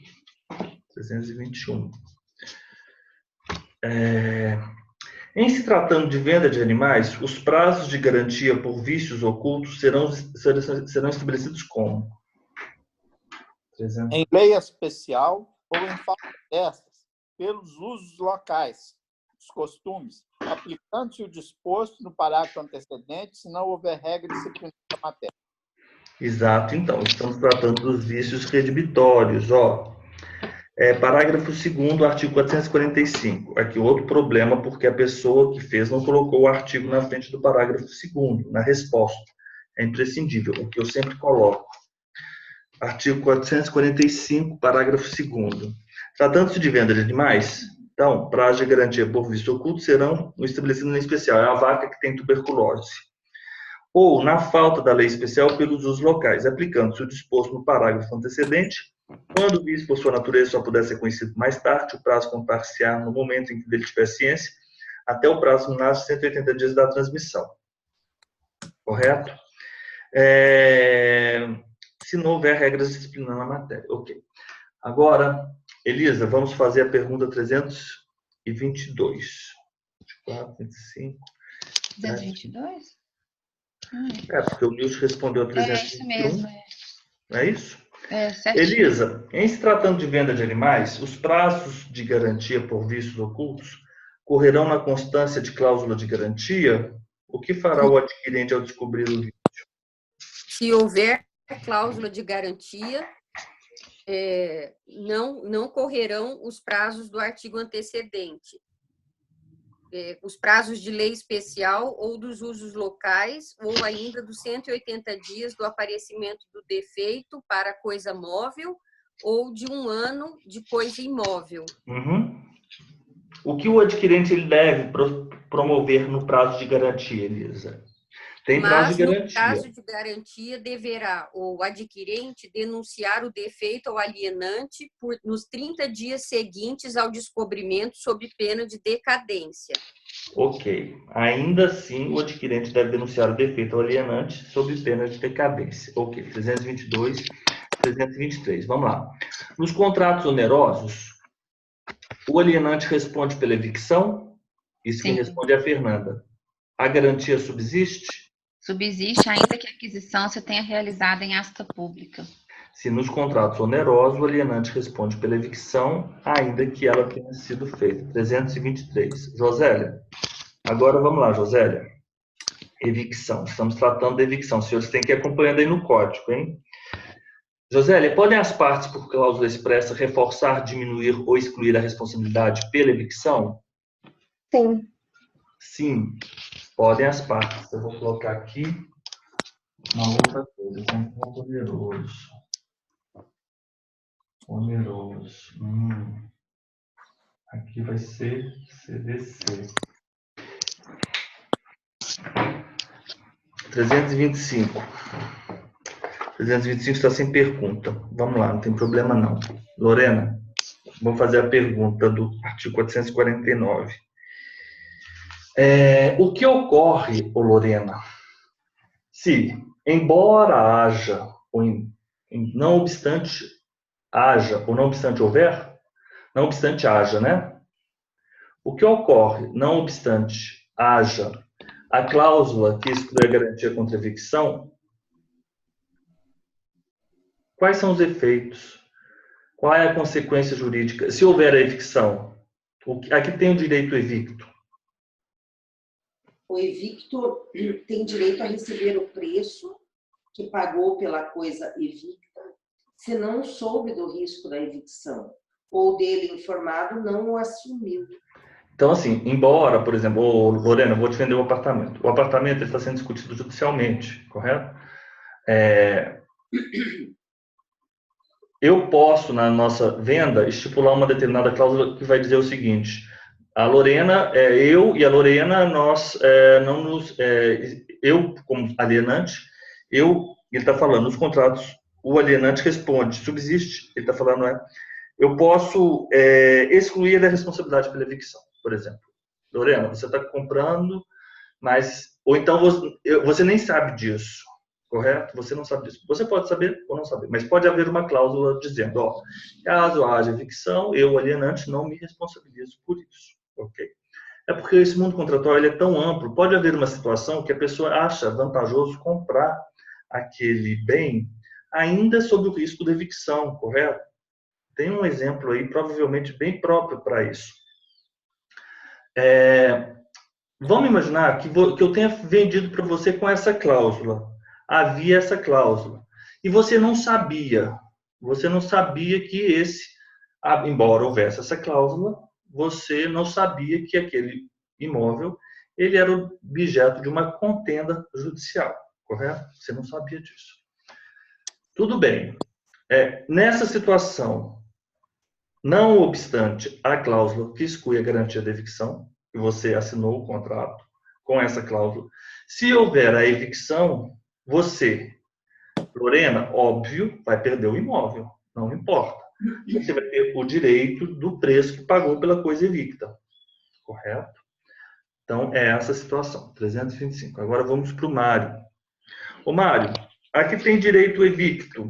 Em se tratando de venda de animais, os prazos de garantia por vícios ocultos serão estabelecidos como? 300. Em lei especial ou em falta destas, pelos usos locais, os costumes, aplicando-se o disposto no parágrafo antecedente, se não houver regra disciplinar da matéria. Exato, então, estamos tratando dos vícios redibitórios, ó. Parágrafo 2º, artigo 445. Aqui outro problema, porque a pessoa que fez não colocou o artigo na frente do parágrafo 2º, na resposta. É imprescindível, o que eu sempre coloco. Artigo 445, parágrafo 2º. Tratando-se de venda de animais, então, prazo de garantia por vício oculto serão estabelecidos em especial. É a vaca que tem tuberculose. Ou, na falta da lei especial, pelos usos locais, aplicando-se o disposto no parágrafo antecedente. Quando o vício, por sua natureza, só puder ser conhecido mais tarde, o prazo contar-se-á no momento em que ele tiver ciência, até o prazo de 180 dias da transmissão. Correto? Se não houver regras disciplinando a matéria. Ok. Agora, Elisa, vamos fazer a pergunta 322. 24, 25. 322? Porque o Nilson respondeu a 321. É isso mesmo. Não é isso? Certinho. Elisa, em se tratando de venda de animais, os prazos de garantia por vícios ocultos correrão na constância de cláusula de garantia? O que fará o adquirente ao descobrir o vício? Se houver cláusula de garantia, não correrão os prazos do artigo antecedente. Os prazos de lei especial ou dos usos locais, ou ainda dos 180 dias do aparecimento do defeito para coisa móvel, ou de 1 ano de coisa imóvel. Uhum. O que o adquirente ele deve promover no prazo de garantia, Elisa? Tem prazo de garantia. No prazo de garantia, deverá o adquirente denunciar o defeito ao alienante nos 30 dias seguintes ao descobrimento, sob pena de decadência. Ok. Ainda assim, o adquirente deve denunciar o defeito ao alienante sob pena de decadência. Ok. 322, 323. Vamos lá. Nos contratos onerosos, o alienante responde pela evicção? Isso quem responde é a Fernanda. A garantia subsiste? Subsiste, ainda que a aquisição se tenha realizado em asta pública. Se nos contratos onerosos, o alienante responde pela evicção, ainda que ela tenha sido feita. 323. Josélia. Agora vamos lá, Josélia. Evicção. Estamos tratando de evicção. Os senhores têm que ir acompanhando aí no código, hein? Josélia, podem as partes, por cláusula expressa, reforçar, diminuir ou excluir a responsabilidade pela evicção? Sim. Sim, podem as partes. Eu vou colocar aqui uma outra coisa, um ponto poderoso. Oneroso. Aqui vai ser CDC. 325. 325 está sem pergunta. Vamos lá, não tem problema não. Lorena, vou fazer a pergunta do artigo 449. O que ocorre, Lorena, se, embora haja, ou não obstante haja, ou não obstante houver, não obstante haja, né? O que ocorre, não obstante haja, a cláusula que exclui a garantia contra evicção? Quais são os efeitos? Qual é a consequência jurídica? Se houver a evicção, aqui tem o direito evicto. O evicto tem direito a receber o preço que pagou pela coisa evicta, se não soube do risco da evicção, ou dele informado não o assumiu. Então, assim, embora, por exemplo, Lorena, eu vou defender o apartamento. O apartamento está sendo discutido judicialmente, correto? Eu posso, na nossa venda, estipular uma determinada cláusula que vai dizer o seguinte: a Lorena, eu e a Lorena, nós não nos... eu, como alienante, ele está falando, nos contratos, o alienante responde, subsiste, ele está falando, eu posso excluir a responsabilidade pela evicção, por exemplo. Lorena, você está comprando, mas... Ou então você nem sabe disso, correto? Você não sabe disso. Você pode saber ou não saber, mas pode haver uma cláusula dizendo, caso haja evicção, eu, alienante, não me responsabilizo por isso, ok? É porque esse mundo contratual ele é tão amplo, pode haver uma situação que a pessoa acha vantajoso comprar aquele bem ainda sob o risco da evicção, correto? Tem um exemplo aí, provavelmente bem próprio para isso. Vamos imaginar que eu tenha vendido para você com essa cláusula. Havia essa cláusula. E você não sabia que embora houvesse essa cláusula, você não sabia que aquele imóvel ele era objeto de uma contenda judicial, correto? Você não sabia disso. Tudo bem. Nessa situação, não obstante a cláusula que exclui a garantia da evicção, que você assinou o contrato com essa cláusula, se houver a evicção, você, Lorena, óbvio, vai perder o imóvel, não importa. Você vai ter o direito do preço que pagou pela coisa evicta, correto? Então, é essa a situação, 325. Agora vamos para o Mário. Ô Mário, aqui tem direito evicto,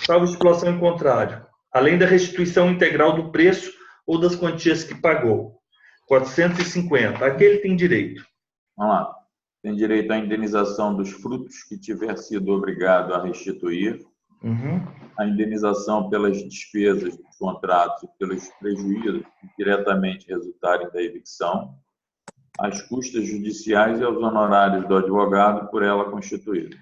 salvo estipulação em contrário, além da restituição integral do preço ou das quantias que pagou. 450. Aqui ele tem direito. Vamos lá. Tem direito à indenização dos frutos que tiver sido obrigado a restituir, a indenização pelas despesas dos contratos e pelos prejuízos que diretamente resultarem da evicção, as custas judiciais e aos honorários do advogado por ela constituído.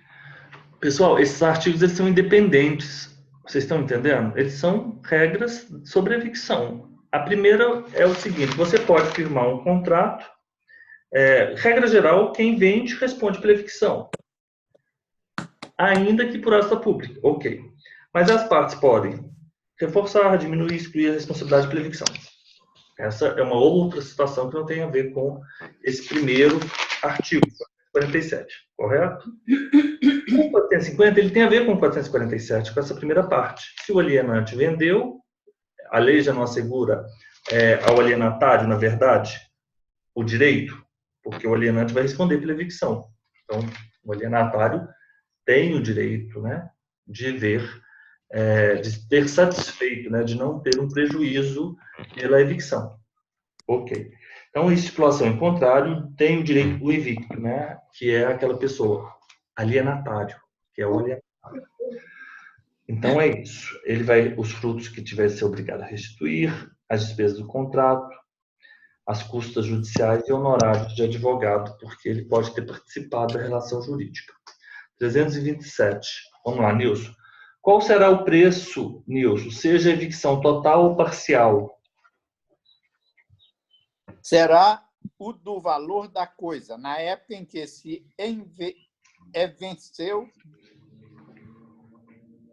Pessoal, esses artigos eles são independentes. Vocês estão entendendo? Eles são regras sobre evicção. A primeira é o seguinte: você pode firmar um contrato. Regra geral, quem vende responde pela evicção, ainda que por ação pública, ok. Mas as partes podem reforçar, diminuir, excluir a responsabilidade pela evicção. Essa é uma outra situação que não tem a ver com esse primeiro artigo, 47, correto? O 450 ele tem a ver com o 447, com essa primeira parte. Se o alienante vendeu, a lei já não assegura ao alienatário, na verdade, o direito, porque o alienante vai responder pela evicção. Então, o alienatário tem o direito, né, de ter satisfeito, né, de não ter um prejuízo pela evicção. Ok. Então, estipulação em contrário tem o direito do evicto, né, que é aquela pessoa, alienatário, que é o alienatário. Então, é isso. Ele vai, os frutos que tiver de ser obrigado a restituir, as despesas do contrato, as custas judiciais e honorários de advogado, porque ele pode ter participado da relação jurídica. 327. Vamos lá, Nilson. Qual será o preço, Nilson, seja evicção total ou parcial? Será o do valor da coisa, na época em que se venceu,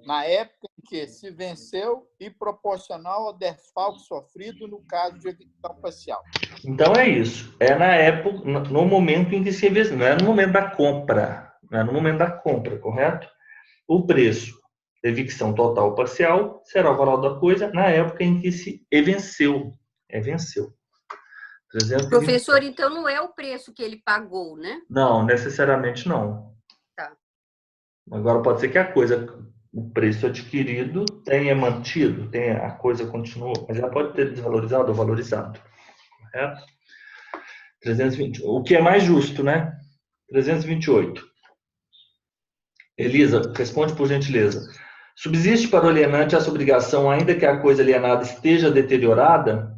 na época em que se venceu e proporcional ao desfalque sofrido no caso de evicção parcial. Então é isso. É na época, no momento em que se venceu, não é no momento da compra. Não é no momento da compra, correto? O preço de evicção total ou parcial será o valor da coisa na época em que se venceu. Venceu. 320. Professor, então não é o preço que ele pagou, né? Não, necessariamente não. Tá. Agora pode ser que a coisa, o preço adquirido tenha mantido, a coisa continuou, mas ela pode ter desvalorizado ou valorizado. Correto? 320. O que é mais justo, né? 328. Elisa, responde por gentileza. Subsiste para o alienante essa obrigação ainda que a coisa alienada esteja deteriorada?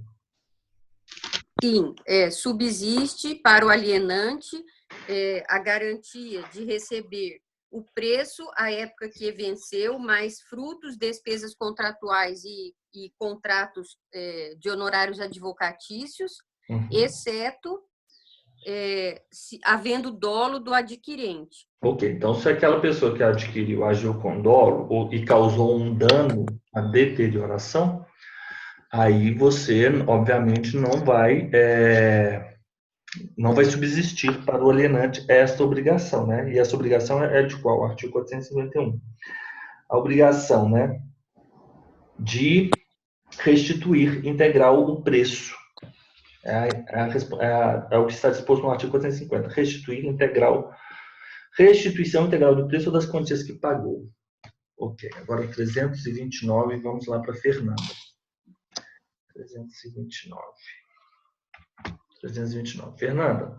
Sim, subsiste para o alienante a garantia de receber o preço à época que venceu, mais frutos, despesas contratuais e contratos de honorários advocatícios, exceto havendo dolo do adquirente. Ok, então se aquela pessoa que adquiriu agiu com dolo e causou um dano, a deterioração, aí você, obviamente, não vai subsistir para o alienante esta obrigação, né? E essa obrigação é de qual? Artigo 451. A obrigação, né, de restituir integral o preço. É o que está disposto no artigo 450. Restituição integral do preço ou das quantias que pagou. Ok, agora 329, vamos lá para a Fernanda. 329. Fernanda,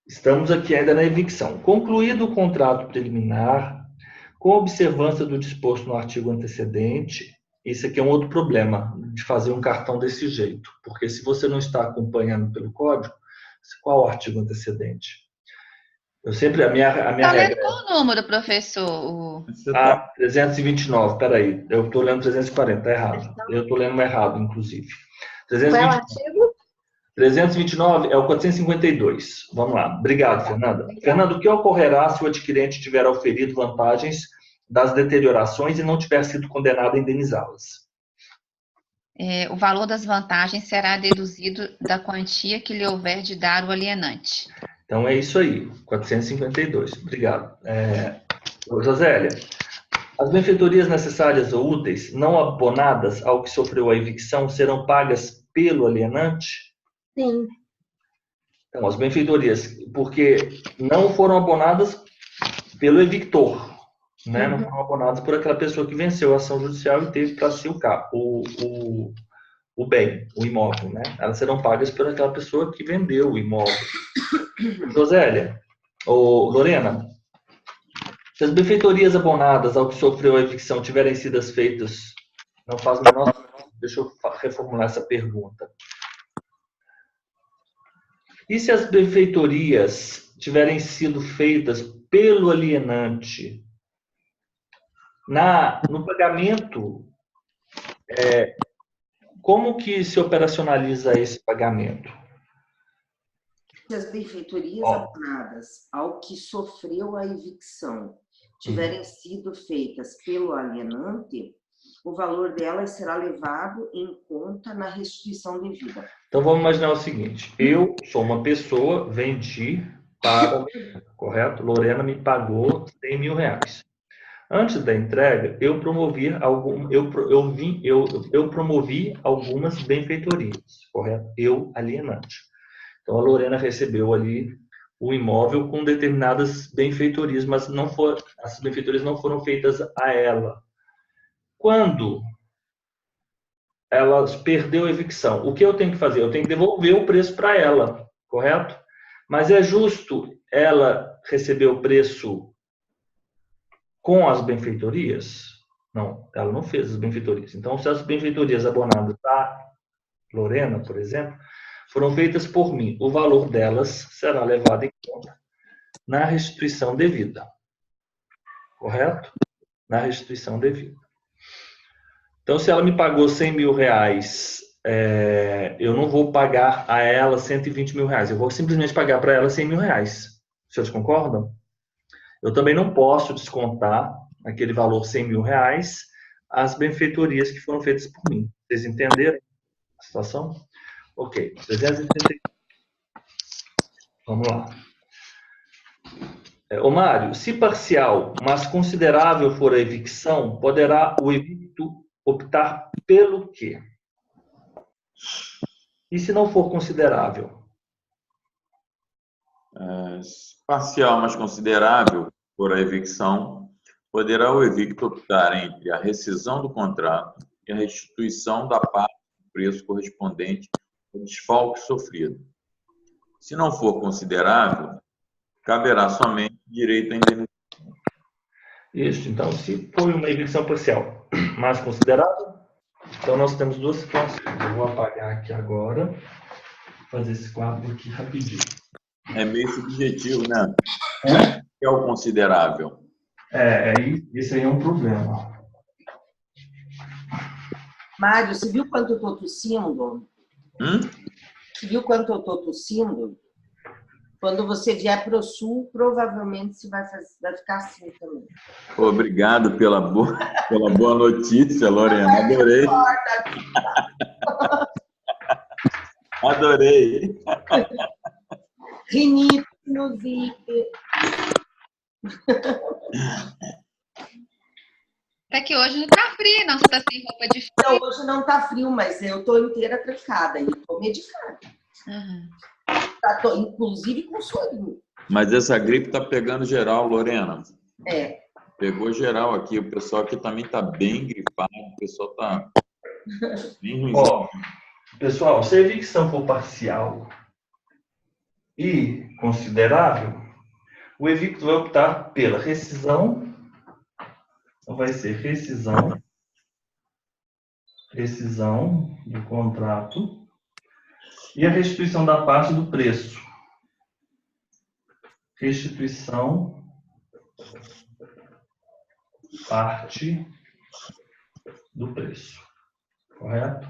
estamos aqui ainda na evicção. Concluído o contrato preliminar, com observância do disposto no artigo antecedente, isso aqui é um outro problema de fazer um cartão desse jeito, porque se você não está acompanhando pelo código, qual o artigo antecedente? Eu sempre, a minha regra... Qual o número, professor? 329, peraí, eu estou lendo 340, tá errado. Eu estou lendo errado, inclusive. 329, qual é o artigo? 329 é o 452. Vamos lá. Obrigado, Fernanda. Fernanda, o que ocorrerá se o adquirente tiver auferido vantagens das deteriorações e não tiver sido condenado a indenizá-las? O valor das vantagens será deduzido da quantia que lhe houver de dar o alienante. Então, é isso aí, 452. Obrigado. Josélia, as benfeitorias necessárias ou úteis, não abonadas ao que sofreu a evicção, serão pagas pelo alienante? Sim. Então, as benfeitorias, porque não foram abonadas pelo evictor, né? Não foram abonadas por aquela pessoa que venceu a ação judicial e teve para si o bem, o imóvel, né? Elas serão pagas por aquela pessoa que vendeu o imóvel. Josélia, ou Lorena, se as benfeitorias abonadas ao que sofreu a evicção tiverem sido feitas, não faz o menor... Deixa eu reformular essa pergunta. E se as benfeitorias tiverem sido feitas pelo alienante no pagamento, como que se operacionaliza esse pagamento? Se as benfeitorias abonadas ao que sofreu a evicção tiverem sido feitas pelo alienante, o valor delas será levado em conta na restituição devida. Então, vamos imaginar o seguinte. Eu sou uma pessoa, vendi para... Correto? Lorena me pagou R$100.000. Antes da entrega, eu promovi algumas benfeitorias. Correto? Eu, alienante. Então, a Lorena recebeu ali o imóvel com determinadas benfeitorias, mas as benfeitorias não foram feitas a ela. Quando ela perdeu a evicção, o que eu tenho que fazer? Eu tenho que devolver o preço para ela, correto? Mas é justo ela receber o preço com as benfeitorias? Não, ela não fez as benfeitorias. Então, se as benfeitorias abonadas da Lorena, por exemplo, foram feitas por mim, o valor delas será levado em conta na restituição devida. Correto? Na restituição devida. Então, se ela me pagou R$100.000, eu não vou pagar a ela R$120.000. Eu vou simplesmente pagar para ela R$100.000. Vocês concordam? Eu também não posso descontar aquele valor R$100.000, as benfeitorias que foram feitas por mim. Vocês entenderam a situação? Ok, 330. Vamos lá. Ô Mário, se parcial, mas considerável for a evicção, poderá o evicto optar pelo quê? E se não for considerável? Parcial, mas considerável por a evicção, poderá o evicto optar entre a rescisão do contrato e a restituição da parte do preço correspondente ao desfalque sofrido. Se não for considerável, caberá somente direito à indenização. Isso, então, se for uma evicção parcial, mas considerável, então nós temos duas situações. Eu vou apagar aqui agora, fazer esse quadro aqui rapidinho. É meio subjetivo, né? É o considerável. Isso aí é um problema. Mário, você viu quanto eu estou tossindo? Você viu quanto eu estou tossindo? Quando você vier para o sul, provavelmente você vai ficar assim também. Obrigado pela boa notícia, Lorena. Adorei. Adorei. Rinite, sinusite. Até que hoje não tá frio, não. Você tá sem roupa de frio. Não, hoje não tá frio, mas eu tô inteira trancada e tô medicada. Uhum. Inclusive com sorinho. Mas essa gripe tá pegando geral, Lorena. Pegou geral aqui. O pessoal aqui também tá bem gripado. O pessoal tá bem ruim. Pessoal, se a evicção for parcial e considerável, o evicto vai optar pela rescisão. Então, vai ser rescisão do contrato e a restituição da parte do preço. Restituição parte do preço. Correto?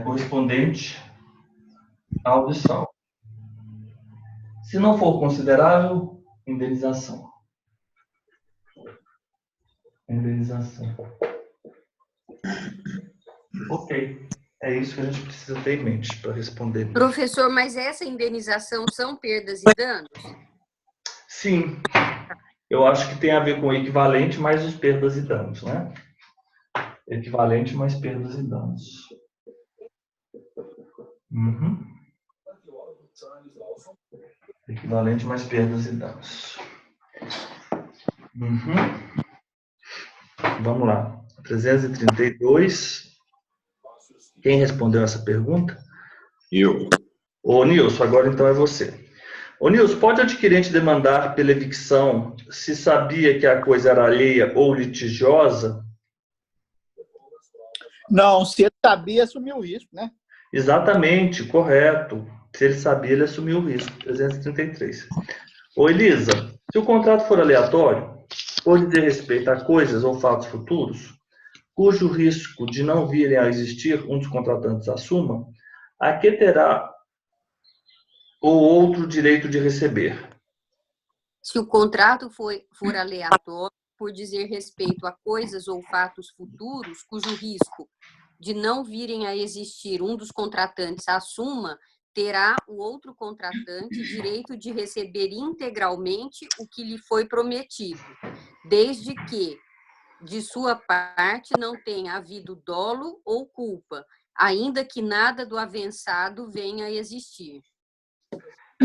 Correspondente ao desfalque. Se não for considerável, indenização. Ok. É isso que a gente precisa ter em mente para responder. Professor, mas essa indenização são perdas e danos? Sim. Eu acho que tem a ver com o equivalente mais os perdas e danos, né? Equivalente mais perdas e danos. Equivalente mais perdas e danos. Vamos lá. 332. Quem respondeu essa pergunta? Eu. Ô, Nilson, agora então é você. Ô, Nilson, pode o adquirente demandar pela evicção se sabia que a coisa era alheia ou litigiosa? Não, se ele sabia, assumiu o risco, né? Exatamente, correto. Se ele sabia, ele assumiu o risco. 333. Ô, Elisa, se o contrato for aleatório, ou dizer respeito a coisas ou fatos futuros, cujo risco de não virem a existir um dos contratantes assuma, a que terá o outro direito de receber? Se o contrato for aleatório, por dizer respeito a coisas ou fatos futuros, cujo risco de não virem a existir um dos contratantes assuma, terá o outro contratante direito de receber integralmente o que lhe foi prometido, desde que, de sua parte, não tenha havido dolo ou culpa, ainda que nada do avançado venha a existir.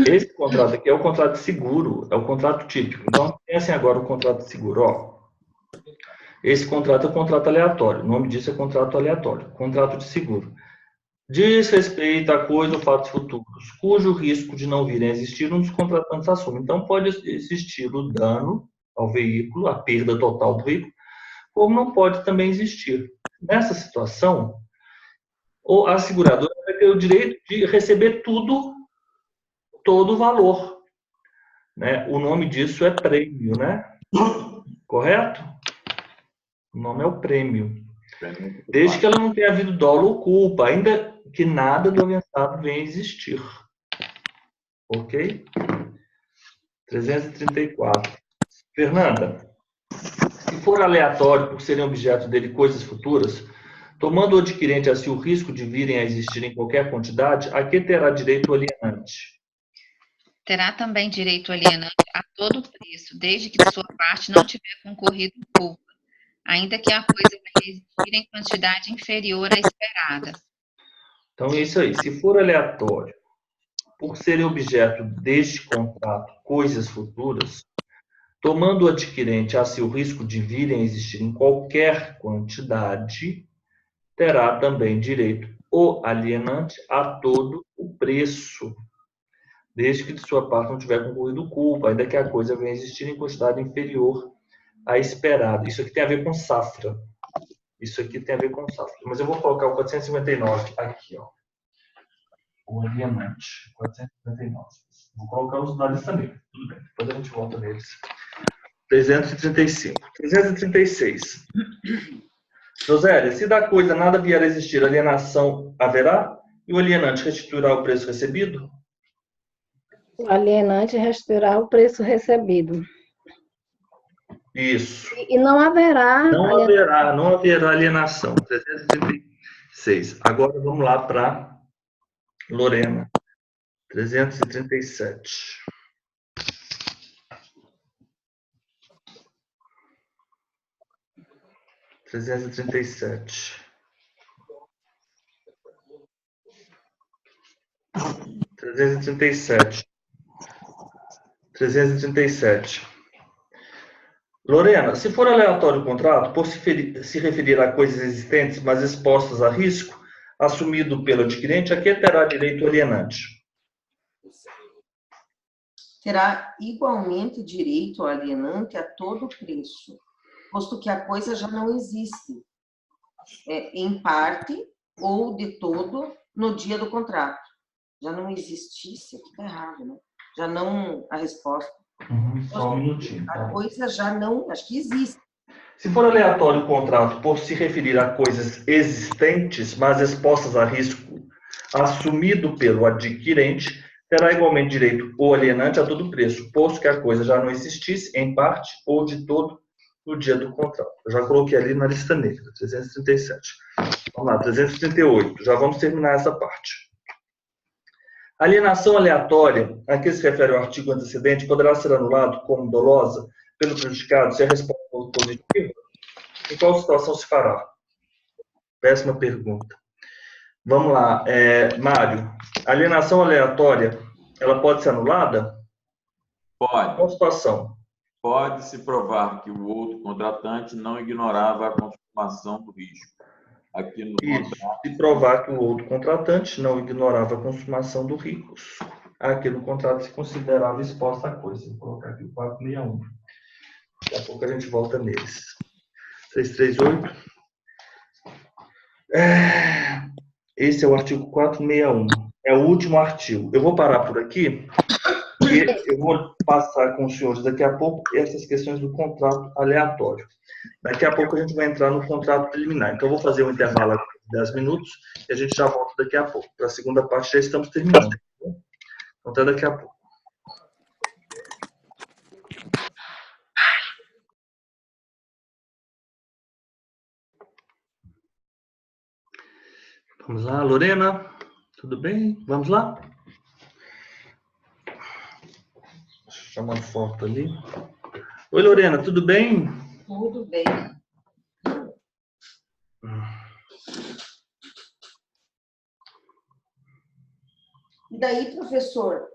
Esse contrato aqui é o contrato de seguro, é o contrato típico. Então, pensem agora o contrato de seguro. Ó. Esse contrato é o contrato aleatório. O nome disso é contrato aleatório. Contrato de seguro. Diz respeito a coisa ou fatos futuros, cujo risco de não virem a existir um dos contratantes assume. Então, pode existir o dano ao veículo, a perda total do veículo, como não pode também existir. Nessa situação, a seguradora vai ter o direito de receber todo o valor. Né? O nome disso é prêmio, né? Correto? O nome é o prêmio. Desde que ela não tenha havido dolo ou culpa, ainda que nada do avançado venha a existir. Ok? 334. Fernanda, Se for aleatório, por serem objeto dele coisas futuras, tomando o adquirente a si o risco de virem a existir em qualquer quantidade, a que terá direito o alienante? Terá também direito o alienante a todo o preço, desde que de sua parte não tiver concorrido culpa, ainda que a coisa venha existir em quantidade inferior à esperada. Então, é isso aí. Se for aleatório, por serem objeto deste contrato coisas futuras, tomando o adquirente a si o risco de virem a existir em qualquer quantidade, terá também direito o alienante a todo o preço, desde que de sua parte não tiver concorrido culpa, ainda que a coisa venha a existir em quantidade inferior à esperada. Isso aqui tem a ver com safra. Isso aqui tem a ver com safra. Mas eu vou colocar o 459 aqui, ó. O alienante, 459. Vou colocar os na lista negra. Tudo bem, depois a gente volta neles. 335. 336. Josélia, se da coisa nada vier a existir, alienação haverá? E o alienante restituirá o preço recebido? O alienante restituirá o preço recebido. Isso. E não haverá... Não haverá alienação. 336. Agora vamos lá para Lorena. 337. Trezentos e trinta e sete. 337. 337. Lorena, se for aleatório o contrato, por se referir a coisas existentes, mas expostas a risco, assumido pelo adquirente, a que terá direito o alienante? Terá igualmente direito o alienante a todo preço, posto que a coisa já não existe, em parte ou de todo, no dia do contrato. Já não existisse, aqui está errado, né? Já não, a resposta. Só um minutinho. Tá? A coisa já não, acho que existe. Se for aleatório o contrato por se referir a coisas existentes, mas expostas a risco, assumido pelo adquirente, terá igualmente direito o alienante a todo preço, posto que a coisa já não existisse, em parte ou de todo, no dia do contrato. Eu já coloquei ali na lista negra, 337. Vamos lá, 338. Já vamos terminar essa parte. Alienação aleatória, a que se refere o artigo antecedente, poderá ser anulado como dolosa pelo prejudicado se a resposta for positiva? Em qual situação se fará? Péssima pergunta. Vamos lá, Mário. Alienação aleatória, ela pode ser anulada? Pode. Qual situação? Pode-se provar que o outro contratante não ignorava a consumação do risco. Aqui no contrato. Se provar que o outro contratante não ignorava a consumação do risco. Aqui no contrato se considerava exposta a coisa. Vou colocar aqui o 461. Daqui a pouco a gente volta neles. 338. Esse é o artigo 461. É o último artigo. Eu vou parar por aqui e eu vou passar com os senhores daqui a pouco essas questões do contrato aleatório. Daqui a pouco a gente vai entrar no contrato preliminar. Então, eu vou fazer um intervalo de 10 minutos e a gente já volta daqui a pouco. Para a segunda parte já estamos terminando. Então, até daqui a pouco. Vamos lá, Lorena. Tudo bem? Vamos lá? Deixa eu chamar uma foto ali. Oi, Lorena, tudo bem? Tudo bem. E daí, professor,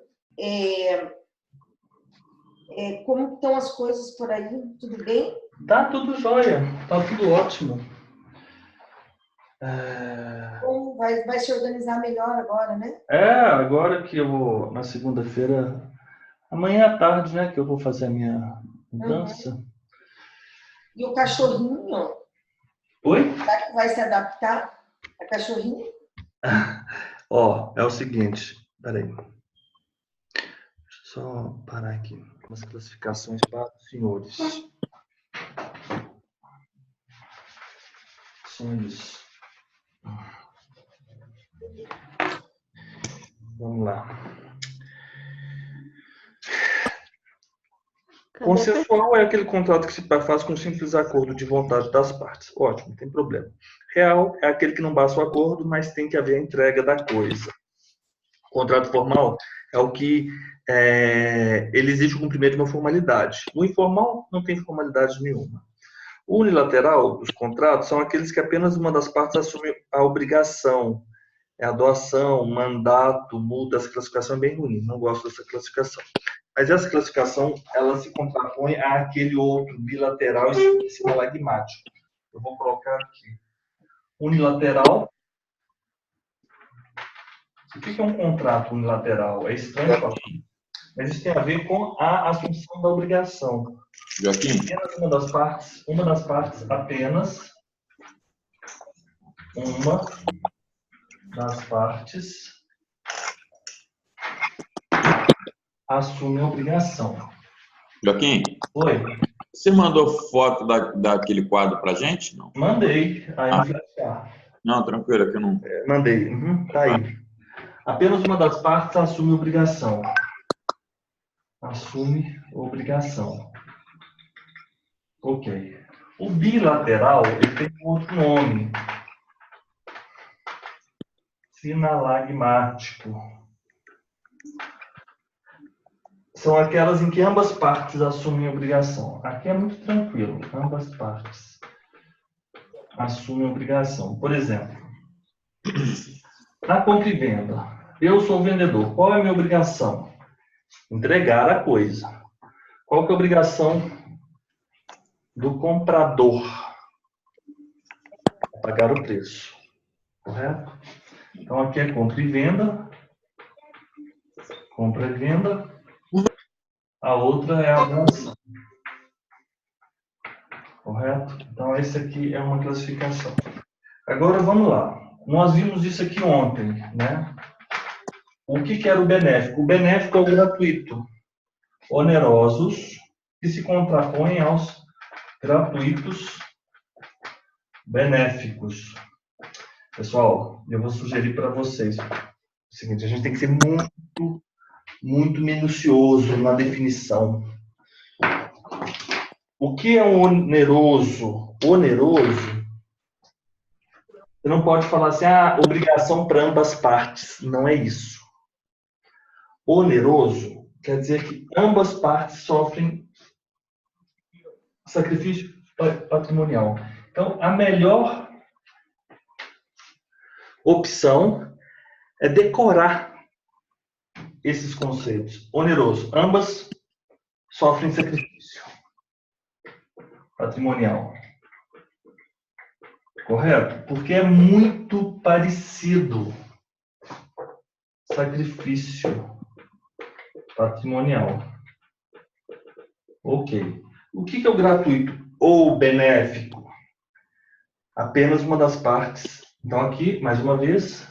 como estão as coisas por aí? Tudo bem? Tá tudo jóia, tá tudo ótimo. Bom, vai se organizar melhor agora, né? Agora que eu vou, na segunda-feira, amanhã à tarde, né, que eu vou fazer a minha mudança. Uhum. E o cachorrinho? Oi? Será que vai se adaptar a cachorrinho? Ó, é o seguinte, peraí. Deixa eu só parar aqui. Umas classificações para os senhores. Só isso. Vamos lá. Consensual é aquele contrato que se faz com um simples acordo de vontade das partes. Ótimo, não tem problema. Real é aquele que não basta o acordo, mas tem que haver a entrega da coisa. Contrato formal é o que ele exige o cumprimento de uma formalidade. O informal não tem formalidade nenhuma. O unilateral dos contratos são aqueles que apenas uma das partes assume a obrigação. É a doação, mandato, multa. Essa classificação é bem ruim, não gosto dessa classificação. Mas essa classificação, ela se contrapõe àquele outro bilateral e sinalagmático. Eu vou colocar aqui. Unilateral. O que é um contrato unilateral? É estranho falar. Mas isso tem a ver com a assunção da obrigação. Joaquim? Apenas uma das partes assume a obrigação. Joaquim? Oi? Você mandou foto daquele quadro pra gente? Não? Mandei. Aí não, tranquilo, é que eu não... mandei. Tá aí. Apenas uma das partes assume obrigação. Assume obrigação. Ok. O bilateral, ele tem um outro nome. Sinalagmático. São aquelas em que ambas partes assumem obrigação. Aqui é muito tranquilo. Ambas partes assumem obrigação. Por exemplo, na compra e venda, eu sou o vendedor. Qual é a minha obrigação? Entregar a coisa. Qual que é a obrigação do comprador? Pagar o preço. Correto? Então, aqui é compra e venda. Compra e venda. A outra é a doação. Correto? Então, esse aqui é uma classificação. Agora, vamos lá. Nós vimos isso aqui ontem, né? O que era o benéfico? O benéfico é o gratuito. Onerosos, que se contrapõem aos gratuitos benéficos. Pessoal, eu vou sugerir para vocês o seguinte: a gente tem que ser muito minucioso na definição. O que é um oneroso? Oneroso, você não pode falar assim, obrigação para ambas partes. Não é isso. Oneroso quer dizer que ambas partes sofrem sacrifício patrimonial. Então, a melhor opção é decorar esses conceitos. Oneroso. Ambas sofrem sacrifício patrimonial. Correto? Porque é muito parecido. Sacrifício patrimonial. Ok. O que é o gratuito ou benéfico? Apenas uma das partes. Então, aqui, mais uma vez,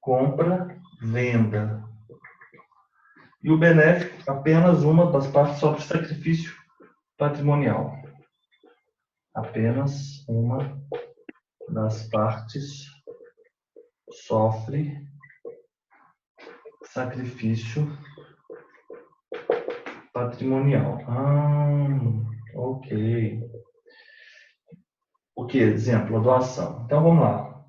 compra, venda. E o benéfico, apenas uma das partes sofre sacrifício patrimonial. Apenas uma das partes sofre sacrifício patrimonial. Ok. O que? Exemplo, a doação. Então, vamos lá.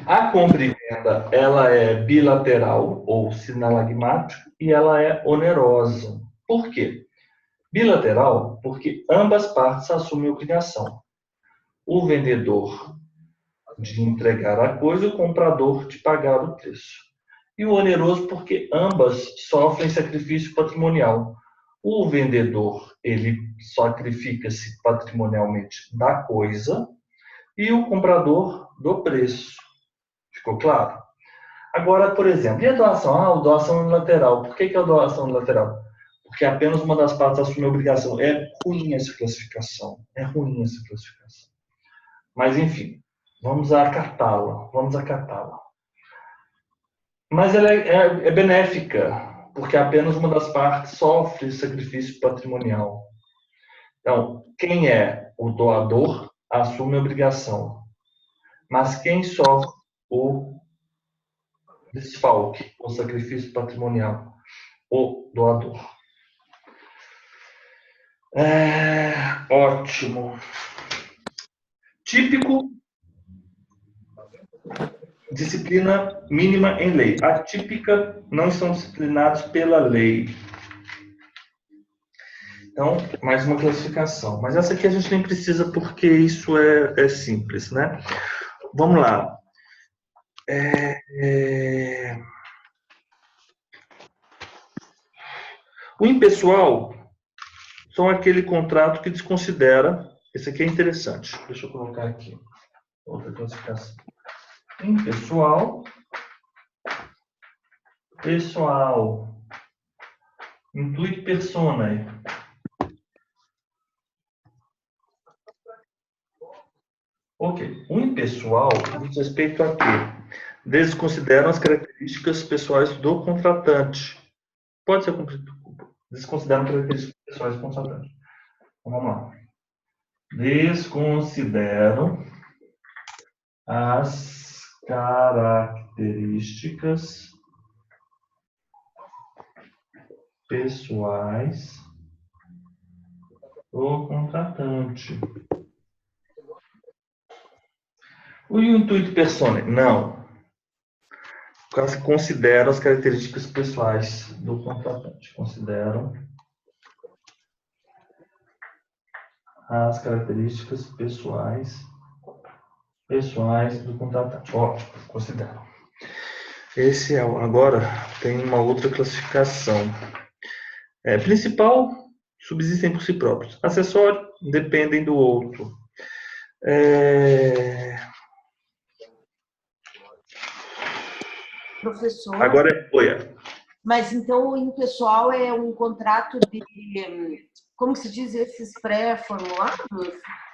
A compra e venda, ela é bilateral ou sinalagmática e ela é onerosa. Por quê? Bilateral, porque ambas partes assumem obrigação. O vendedor de entregar a coisa, o comprador de pagar o preço. E o oneroso, porque ambas sofrem sacrifício patrimonial. O vendedor, ele sacrifica-se patrimonialmente da coisa e o comprador do preço. Ficou claro? Agora, por exemplo, e a doação? Doação unilateral. Por que é a doação unilateral? Porque apenas uma das partes assume a obrigação. É ruim essa classificação. É ruim essa classificação. Mas, enfim, vamos acatá-la. Vamos acatá-la. Mas ela é benéfica, porque apenas uma das partes sofre sacrifício patrimonial. Então, quem é o doador assume a obrigação. Mas quem sofre o desfalque ou sacrifício patrimonial, o doador. Ótimo. Típico, disciplina mínima em lei. Atípica, não estão disciplinados pela lei. Então, mais uma classificação. Mas essa aqui a gente nem precisa porque isso é simples, né? Vamos lá. O impessoal são aquele contrato que desconsidera. Esse aqui é interessante. Deixa eu colocar aqui. Outra classificação. Impessoal. Pessoal. Intuito personae. Ok. O impessoal diz respeito a quê? Desconsideram as características pessoais do contratante. Pode ser desconsideram características pessoais do contratante. Então, vamos lá. Desconsideram as características pessoais do contratante. O intuito personae? Não. Consideram as características pessoais do contratante. Consideram as características pessoais do contratante. Ótimo, consideram. Esse é agora tem uma outra classificação. Principal, subsistem por si próprios. Acessório, dependem do outro. Professor. Agora, Mas então o impessoal é um contrato de, como se diz, esses pré-formulados?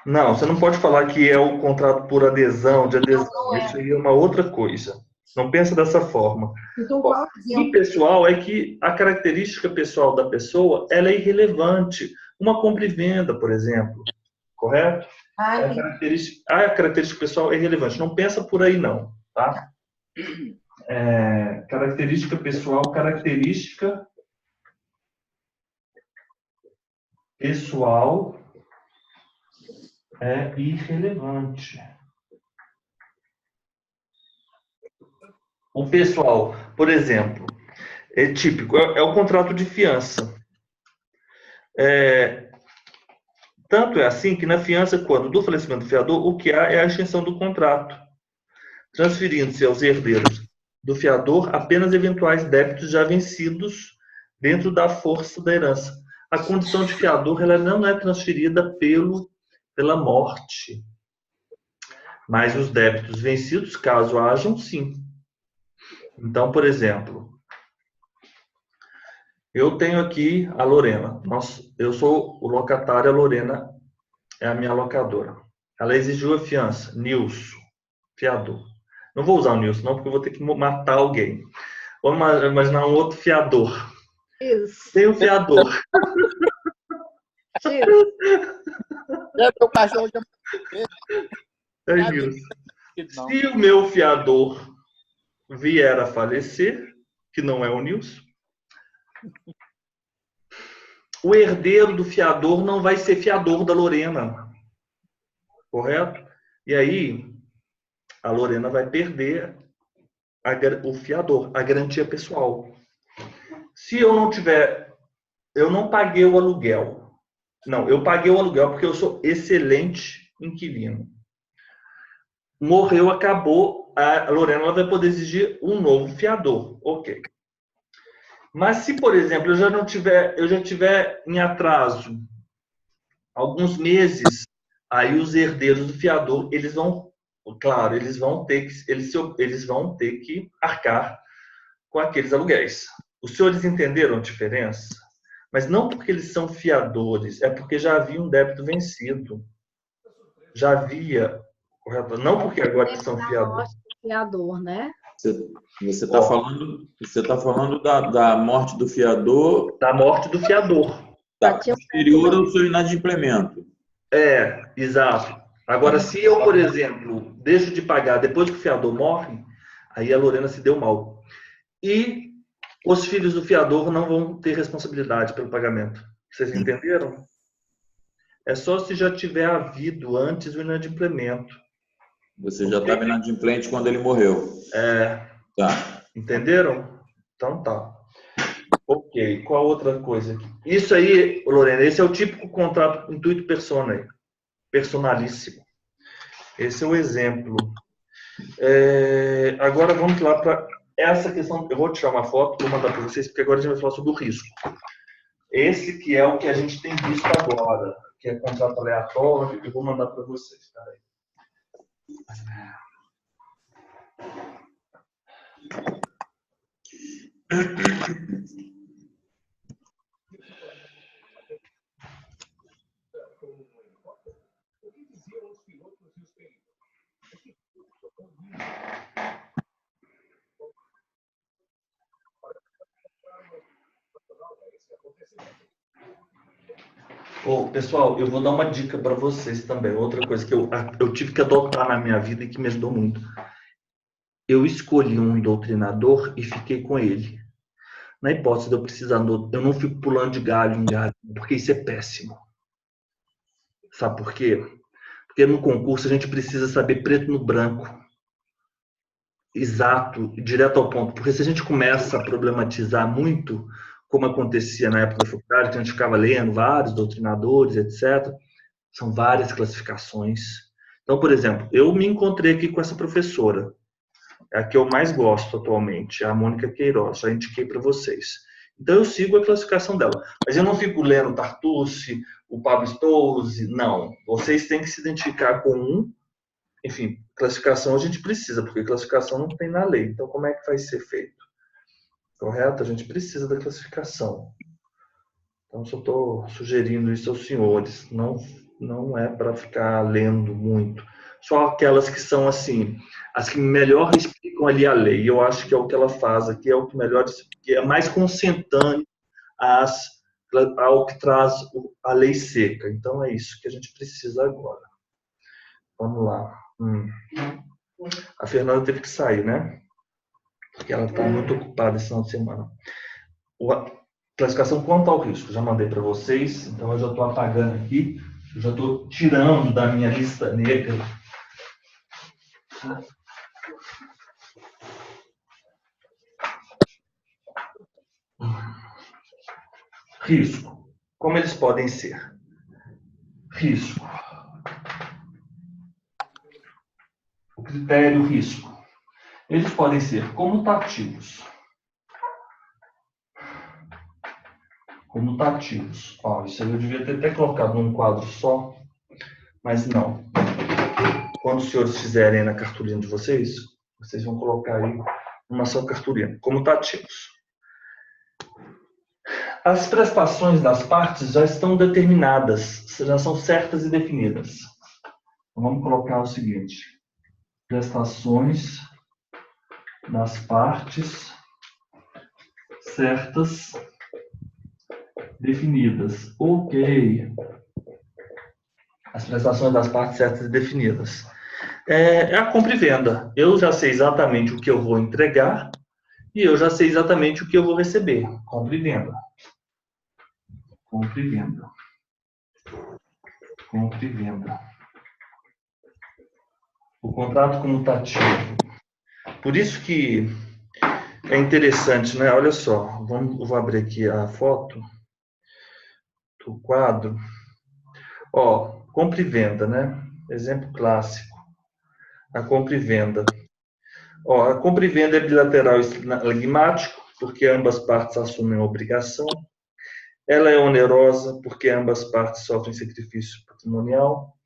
Não, você não pode falar que é o contrato por adesão, de adesão. Não é. Isso aí é uma outra coisa. Não pensa dessa forma. Então, qual O impessoal é que a característica pessoal da pessoa ela é irrelevante. Uma compra e venda, por exemplo. Correto? A característica pessoal é irrelevante. Não pensa por aí, não. Tá? Característica pessoal é irrelevante. O pessoal, por exemplo, é típico, é o contrato de fiança. Tanto é assim que na fiança, quando do falecimento do fiador, o que há é a extinção do contrato, transferindo-se aos herdeiros do fiador apenas eventuais débitos já vencidos dentro da força da herança. A condição de fiador ela não é transferida pela morte, mas os débitos vencidos, caso hajam, sim. Então, por exemplo, eu tenho aqui a Lorena. Eu sou o locatário, a Lorena é a minha locadora. Ela exigiu a fiança, Nilson, fiador. Não vou usar o Nilson, não, porque eu vou ter que matar alguém. Vamos imaginar um outro fiador. Isso. Tem um fiador. Meu cachorro já... Se o meu fiador vier a falecer, que não é o Nilson, o herdeiro do fiador não vai ser fiador da Lorena. Correto? E aí, a Lorena vai perder o fiador, a garantia pessoal. Se eu não tiver... Eu não paguei o aluguel. Não, eu paguei o aluguel porque eu sou excelente inquilino. Morreu, acabou, a Lorena ela vai poder exigir um novo fiador. Ok. Mas se, por exemplo, eu já tiver em atraso alguns meses, aí os herdeiros do fiador, eles vão ter que arcar com aqueles aluguéis. Os senhores entenderam a diferença? Mas não porque eles são fiadores, é porque já havia um débito vencido. Já havia, correto? Não porque agora eles são fiadores. Fiador, né? Você está falando da morte do fiador. Da morte do fiador. Tá, posterior ao seu inadimplemento. Exato. Agora, se eu, por exemplo, deixo de pagar depois que o fiador morre, aí a Lorena se deu mal. e os filhos do fiador não vão ter responsabilidade pelo pagamento. Vocês entenderam? É só se já tiver havido antes o inadimplemento. Você já estava inadimplente quando ele morreu. Tá. Entenderam? Então tá. Ok, qual outra coisa aqui? Isso aí, Lorena, esse é o típico contrato intuito persona, personalíssimo. Esse é o exemplo. Agora vamos lá para essa questão. Eu vou tirar uma foto, vou mandar para vocês, porque agora a gente vai falar sobre o risco. Esse que é o que a gente tem visto agora, que é contrato aleatório, eu vou mandar para vocês. Peraí. Pessoal, eu vou dar uma dica para vocês também. Outra coisa que eu tive que adotar na minha vida e que me ajudou muito. Eu escolhi um doutrinador e fiquei com ele. Na hipótese de eu precisar, eu não fico pulando de galho em galho, porque isso é péssimo. Sabe por quê? Porque no concurso a gente precisa saber preto no branco. Exato, direto ao ponto. Porque se a gente começa a problematizar muito, como acontecia na época da faculdade, que a gente ficava lendo vários doutrinadores, etc., são várias classificações. Então, por exemplo, eu me encontrei aqui com essa professora, é a que eu mais gosto atualmente, a Mônica Queiroz, já indiquei para vocês. Então, eu sigo a classificação dela. Mas eu não fico lendo Tartucci, o Pablo Stolze, não. Vocês têm que se identificar com um. Enfim, classificação a gente precisa, porque classificação não tem na lei. Então, como é que vai ser feito? Correto? A gente precisa da classificação. Então, só estou sugerindo isso aos senhores. Não é para ficar lendo muito. Só aquelas que são assim, as que melhor explicam ali a lei. Eu acho que é o que ela faz aqui, é o que melhor, que é mais consentâneo ao que traz a lei seca. Então, é isso que a gente precisa agora. Vamos lá. A Fernanda teve que sair, né? Porque ela está muito ocupada esse final de semana. Classificação quanto ao risco, já mandei para vocês, então eu já estou apagando aqui, eu já estou tirando da minha lista negra. Risco. Como eles podem ser? Risco. O critério risco. Eles podem ser comutativos. Comutativos. Isso aí eu devia ter até colocado num quadro só, mas não. Quando os senhores fizerem na cartolina de vocês, vocês vão colocar aí uma só cartolina. Comutativos. As prestações das partes já estão determinadas, já são certas e definidas. Então, vamos colocar o seguinte. Prestações das partes certas, definidas. Ok. As prestações das partes certas e definidas. É a compra e venda. Eu já sei exatamente o que eu vou entregar e eu já sei exatamente o que eu vou receber. Compra e venda. Compra e venda. Compra e venda. O contrato comutativo. Por isso que é interessante, né? Olha só, eu vou abrir aqui a foto do quadro. Compra e venda, né? Exemplo clássico. A compra e venda. A compra e venda é bilateral estigmático, porque ambas partes assumem a obrigação. Ela é onerosa, porque ambas partes sofrem sacrifício patrimonial.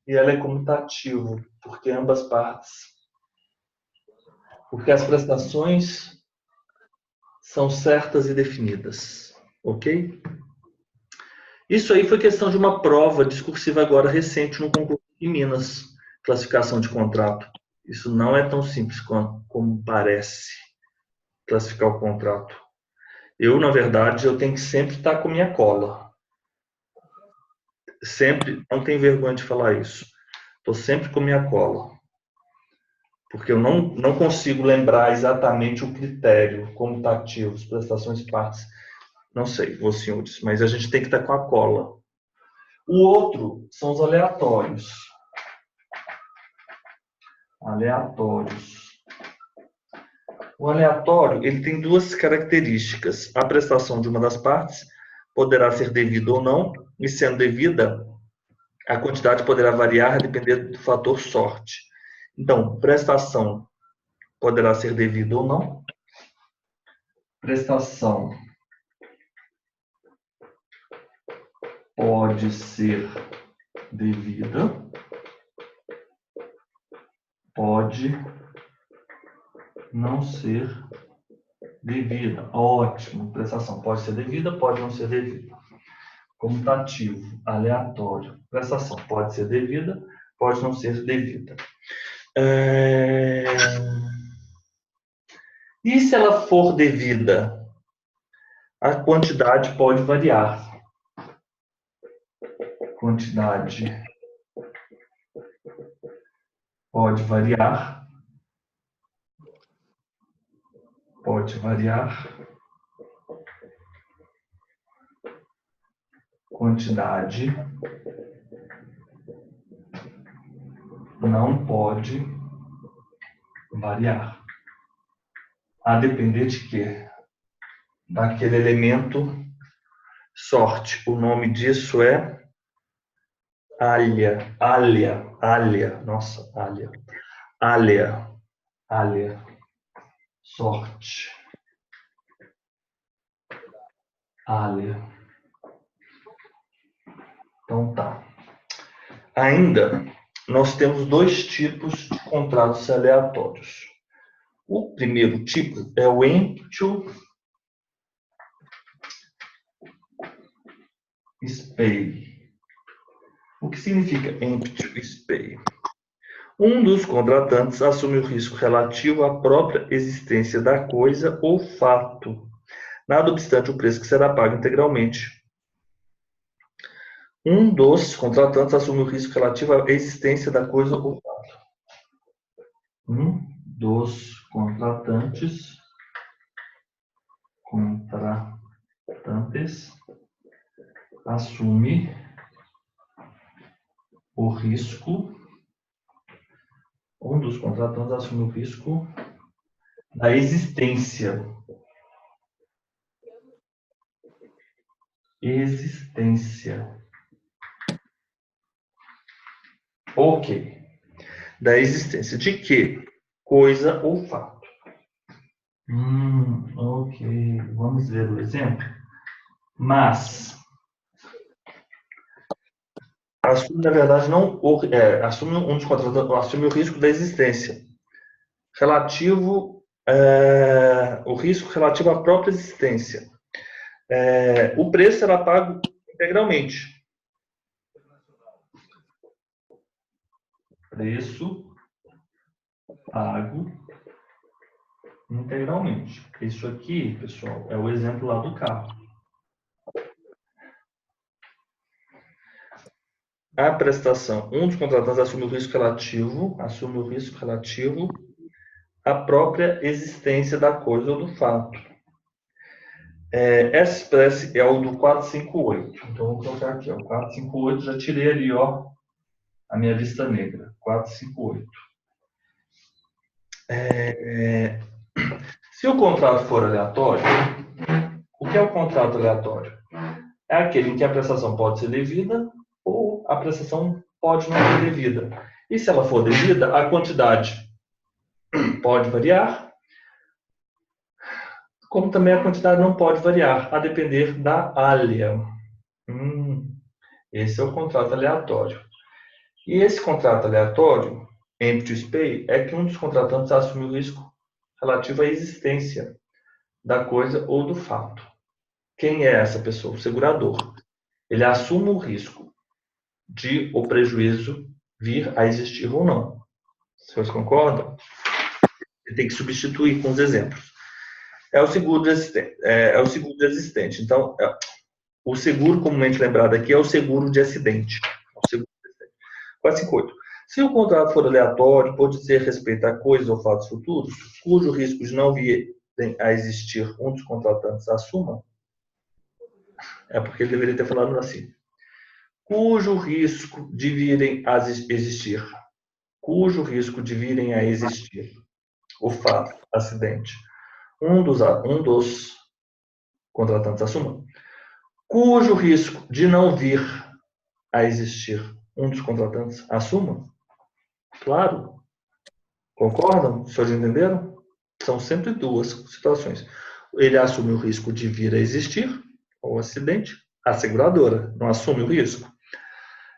E ela é comutativo, porque ambas partes. Porque as prestações são certas e definidas. Ok? Isso aí foi questão de uma prova discursiva agora recente no concurso de Minas, classificação de contrato. Isso não é tão simples como parece, classificar o contrato. Na verdade, eu tenho que sempre estar com minha cola. Sempre, não tenho vergonha de falar isso. Estou sempre com minha cola. porque eu não consigo lembrar exatamente o critério comutativos, prestações e partes. Não sei, vou senhores, mas a gente tem que estar com a cola. O outro são os aleatórios. Aleatórios. O aleatório, ele tem duas características. A prestação de uma das partes poderá ser devida ou não, e sendo devida, a quantidade poderá variar a depender do fator sorte. Então, prestação poderá ser devida ou não. Prestação pode ser devida, pode não ser devida. Ótimo. Prestação pode ser devida, pode não ser devida. Comutativo, aleatório. Prestação pode ser devida, pode não ser devida. E se ela for devida? A quantidade pode variar. Quantidade pode variar. Pode variar. Quantidade não pode variar. A depender de quê? Daquele elemento sorte. O nome disso é alha. Nossa, alha. Sorte. Alha. Então tá. Ainda nós temos dois tipos de contratos aleatórios. O primeiro tipo é o empty spay. O que significa empty spay? Um dos contratantes assume o risco relativo à própria existência da coisa ou fato, nada obstante o preço que será pago integralmente. Um dos contratantes assume o risco relativo à existência da coisa ou fato. Um dos contratantes assume o risco. Um dos contratantes assume o risco da existência. Ok. Da existência de que? Coisa ou fato. Ok. Vamos ver o exemplo. Mas assume, na verdade, assume um dos contratantes, assume o risco da existência. O risco relativo à própria existência. O preço será pago integralmente. Preço pago integralmente. Isso aqui, pessoal, é o exemplo lá do carro. A prestação. Um dos contratantes assume o risco relativo à própria existência da coisa ou do fato. Essa espécie é o do 458. Então, vou colocar aqui, ó, 458, já tirei ali, ó, a minha lista negra. 458. Se o contrato for aleatório, o que é o contrato aleatório? É aquele em que a prestação pode ser devida ou a prestação pode não ser devida. E se ela for devida, a quantidade pode variar, como também a quantidade não pode variar, a depender da alha. Esse é o contrato aleatório. E esse contrato aleatório, empty spay, é que um dos contratantes assume o risco relativo à existência da coisa ou do fato. Quem é essa pessoa? O segurador. Ele assume o risco de o prejuízo vir a existir ou não. Os senhores concordam? Ele tem que substituir com os exemplos. É o seguro de existente. Então, o seguro comumente lembrado aqui é o seguro de acidente. 458. Se o contrato for aleatório, pode dizer respeito a coisas ou fatos futuros, cujo risco de não virem a existir um dos contratantes assuma, é porque ele deveria ter falado assim. Cujo risco de virem a existir. Cujo risco de virem a existir. O fato, acidente. Um dos contratantes assuma. Cujo risco de não vir a existir um dos contratantes assuma. Claro. Concordam? Os senhores entenderam? São sempre duas situações. Ele assume o risco de vir a existir, ou acidente, a seguradora não assume o risco.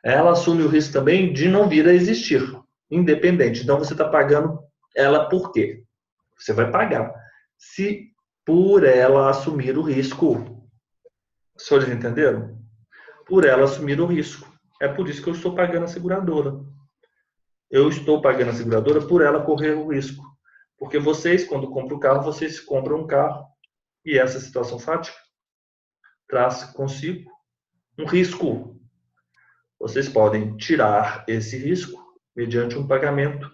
Ela assume o risco também de não vir a existir, independente. Então, você está pagando ela por quê? Você vai pagar se por ela assumir o risco. Os senhores entenderam? Por ela assumir o risco. É por isso que eu estou pagando a seguradora. Eu estou pagando a seguradora por ela correr o risco. Porque vocês, quando compram o carro, vocês compram um carro e essa situação fática traz consigo um risco. Vocês podem tirar esse risco mediante um pagamento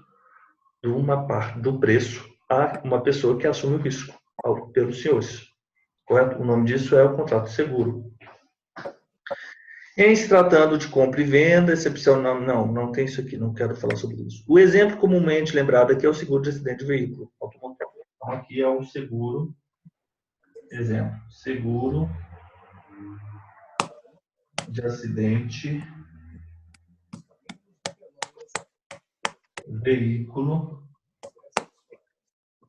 de uma parte do preço a uma pessoa que assume o risco pelos senhores. Correto? O nome disso é o contrato de seguro. Em se tratando de compra e venda, excepcional, não tem isso aqui, não quero falar sobre isso. O exemplo comumente lembrado aqui é o seguro de acidente de veículo automotor. Então, aqui é o seguro, exemplo, seguro de acidente veículo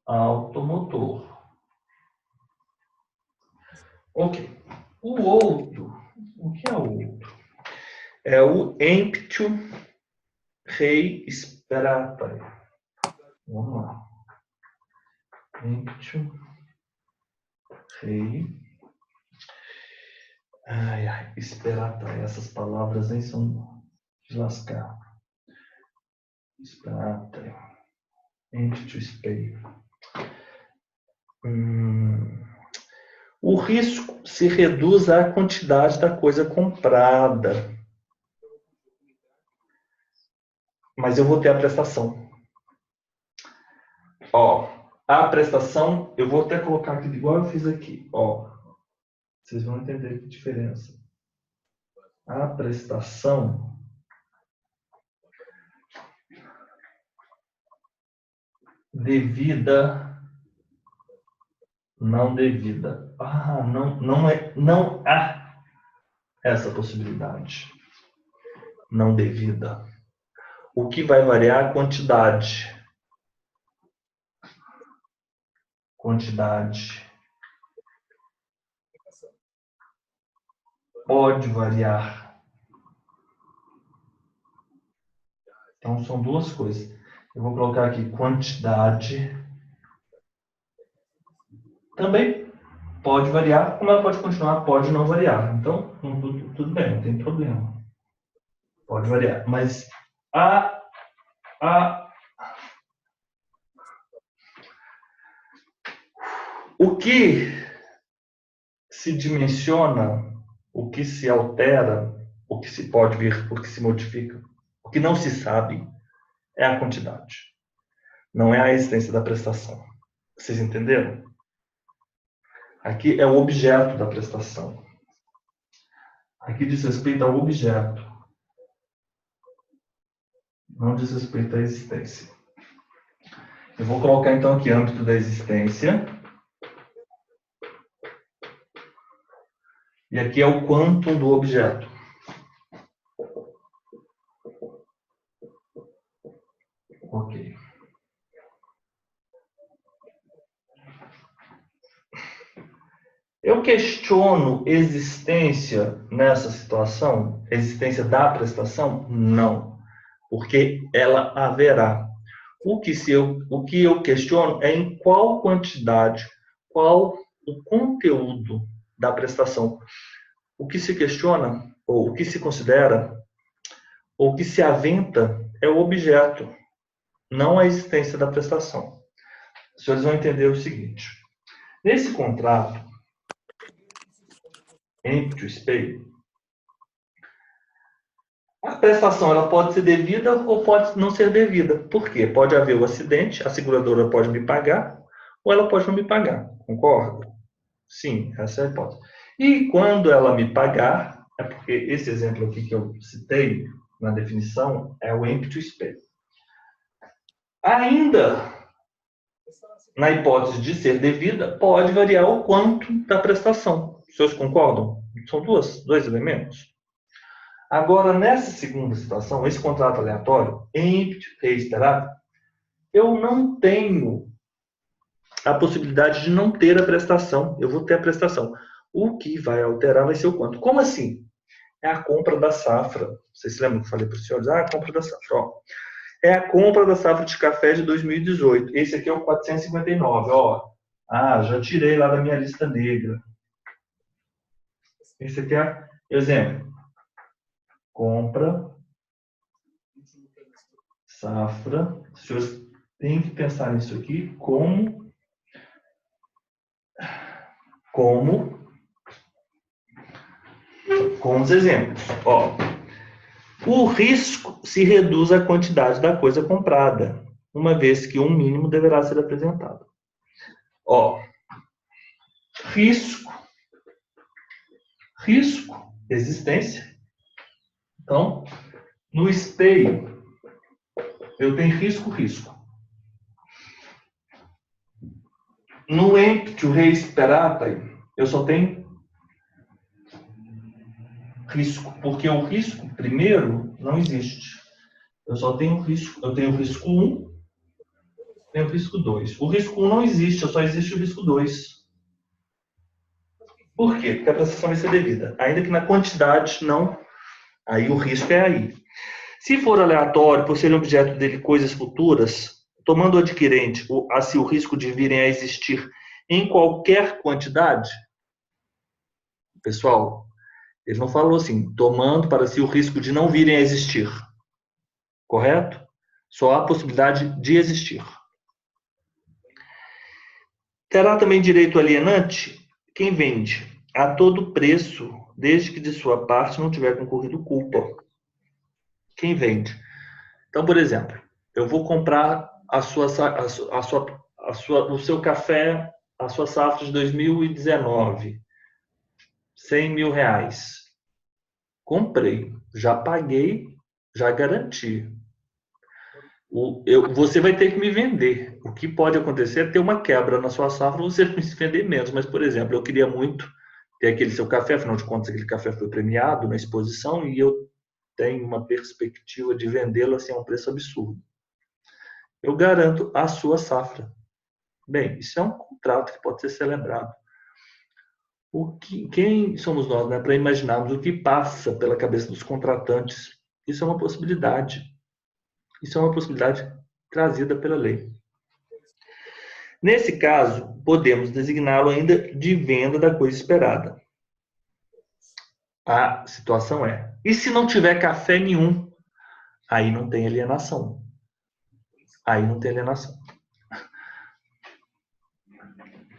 automotor. Ok. O outro, o que é o outro? É o emptio rei esperatai. Vamos lá. Emptio rei. Esperatai. Essas palavras nem são de lascar. Esperatai. Emptio spei. O risco se reduz à quantidade da coisa comprada. Mas eu vou ter a prestação. A prestação, eu vou até colocar aqui igual eu fiz aqui. Vocês vão entender que diferença. A prestação devida, não devida. Não há essa possibilidade. Não devida. O que vai variar é a quantidade. Quantidade. Pode variar. Então, são duas coisas. Eu vou colocar aqui quantidade. Também pode variar, como ela pode continuar, pode não variar. Então, tudo bem, não tem problema. Pode variar. Mas o que se dimensiona, o que se altera, o que se pode vir, o que se modifica, o que não se sabe é a quantidade. Não é a existência da prestação. Vocês entenderam? Aqui é o objeto da prestação. Aqui diz respeito ao objeto. Não diz respeito à existência. Eu vou colocar então aqui âmbito da existência. E aqui é o quantum do objeto. Ok. Eu questiono existência nessa situação? Existência da prestação? Não. Porque ela haverá. O que eu questiono é em qual quantidade, qual o conteúdo da prestação. O que se questiona, ou o que se considera, ou o que se aventa é o objeto, não a existência da prestação. Os senhores vão entender o seguinte. Nesse contrato, emptio spei, A prestação ela pode ser devida ou pode não ser devida. Por quê? Pode haver o acidente, a seguradora pode me pagar ou ela pode não me pagar. Concorda? Sim, essa é a hipótese. E quando ela me pagar, é porque esse exemplo aqui que eu citei na definição é o empty spare. Ainda, na hipótese de ser devida, pode variar o quanto da prestação. Os senhores concordam? São dois elementos. Agora, nessa segunda situação, esse contrato aleatório, empty reiterado, eu não tenho a possibilidade de não ter a prestação. Eu vou ter a prestação. O que vai alterar vai ser o quanto. Como assim? É a compra da safra. Vocês se lembram que eu falei para os senhores? A compra da safra. Ó. É a compra da safra de café de 2018. Esse aqui é o 459. Ó. Já tirei lá da minha lista negra. Esse aqui é exemplo. Compra safra. Os senhores têm que pensar nisso aqui como com os exemplos. Ó, o risco se reduz à quantidade da coisa comprada, uma vez que um mínimo deverá ser apresentado. Ó, risco, existência. Então, no SPEI, eu tenho risco. No empty res perata, eu só tenho risco, porque o risco primeiro não existe. Eu só tenho risco, eu tenho o risco 1, tenho o risco 2. O risco 1 não existe, só existe o risco 2. Por quê? Porque a prestação vai ser devida. Ainda que na quantidade não, aí o risco é aí. Se for aleatório, por ser objeto dele coisas futuras, tomando o adquirente o risco de virem a existir em qualquer quantidade, pessoal, ele não falou assim, tomando para si o risco de não virem a existir. Correto? Só há possibilidade de existir. Terá também direito alienante quem vende a todo preço, desde que de sua parte não tiver concorrido culpa. Quem vende? Então, por exemplo, eu vou comprar o seu café, a sua safra de 2019, 100 mil reais. Comprei, já paguei, já garanti. Você vai ter que me vender. O que pode acontecer é ter uma quebra na sua safra, você me vender menos. Mas, por exemplo, eu queria muito ter aquele seu café, afinal de contas, aquele café foi premiado na exposição e eu tenho uma perspectiva de vendê-lo assim, a um preço absurdo. Eu garanto a sua safra. Bem, isso é um contrato que pode ser celebrado. Quem somos nós, né, para imaginarmos o que passa pela cabeça dos contratantes? Isso é uma possibilidade. Isso é uma possibilidade trazida pela lei. Nesse caso, podemos designá-lo ainda de venda da coisa esperada. A situação é: e se não tiver café nenhum? Aí não tem alienação.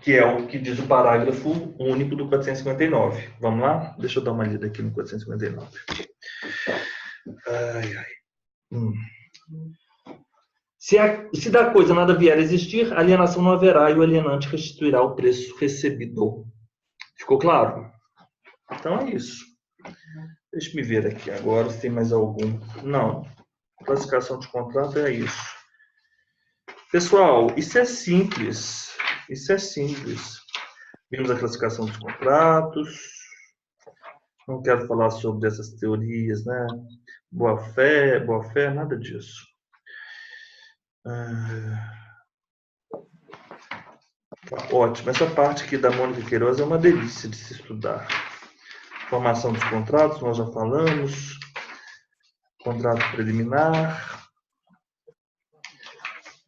Que é o que diz o parágrafo único do 459. Vamos lá? Deixa eu dar uma lida aqui no 459. Se da coisa nada vier a existir, alienação não haverá e o alienante restituirá o preço recebido. Ficou claro? Então é isso. Deixa eu ver aqui agora se tem mais algum. Não. Classificação de contrato é isso. Pessoal, isso é simples. Vimos a classificação dos contratos. Não quero falar sobre essas teorias, né? Boa fé, nada disso. Ótimo. Essa parte aqui da Mônica Queiroz é uma delícia de se estudar. Formação dos contratos, nós já falamos. Contrato preliminar.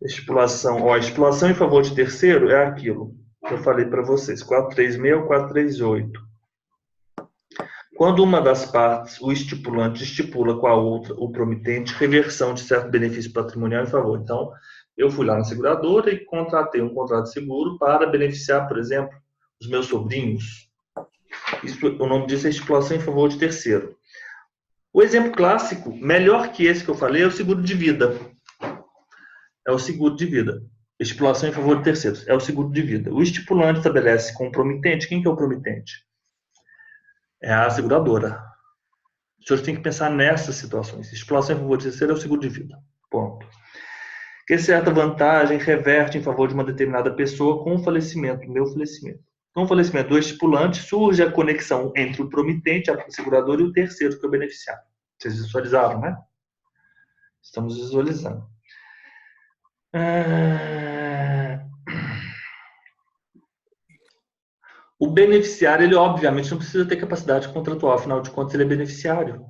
Estipulação. Estipulação em favor de terceiro é aquilo que eu falei para vocês. 436 ou 438. Quando uma das partes, o estipulante, estipula com a outra, o promitente, reversão de certo benefício patrimonial em favor. Então, eu fui lá na seguradora e contratei um contrato de seguro para beneficiar, por exemplo, os meus sobrinhos. Isso, o nome disso é estipulação em favor de terceiro. O exemplo clássico, melhor que esse que eu falei, é o seguro de vida. É o seguro de vida. Estipulação em favor de terceiros. É o seguro de vida. O estipulante estabelece com o promitente. Quem que é o promitente? É a seguradora. Os senhores têm que pensar nessas situações. Estipulação em favor de terceiro é o seguro de vida. Ponto. Que certa vantagem reverte em favor de uma determinada pessoa com o falecimento, meu falecimento. Com o falecimento do estipulante, surge a conexão entre o promitente, a seguradora, e o terceiro, que é o beneficiário. Vocês visualizaram, né? Estamos visualizando. O beneficiário, ele obviamente não precisa ter capacidade contratual, afinal de contas ele é beneficiário.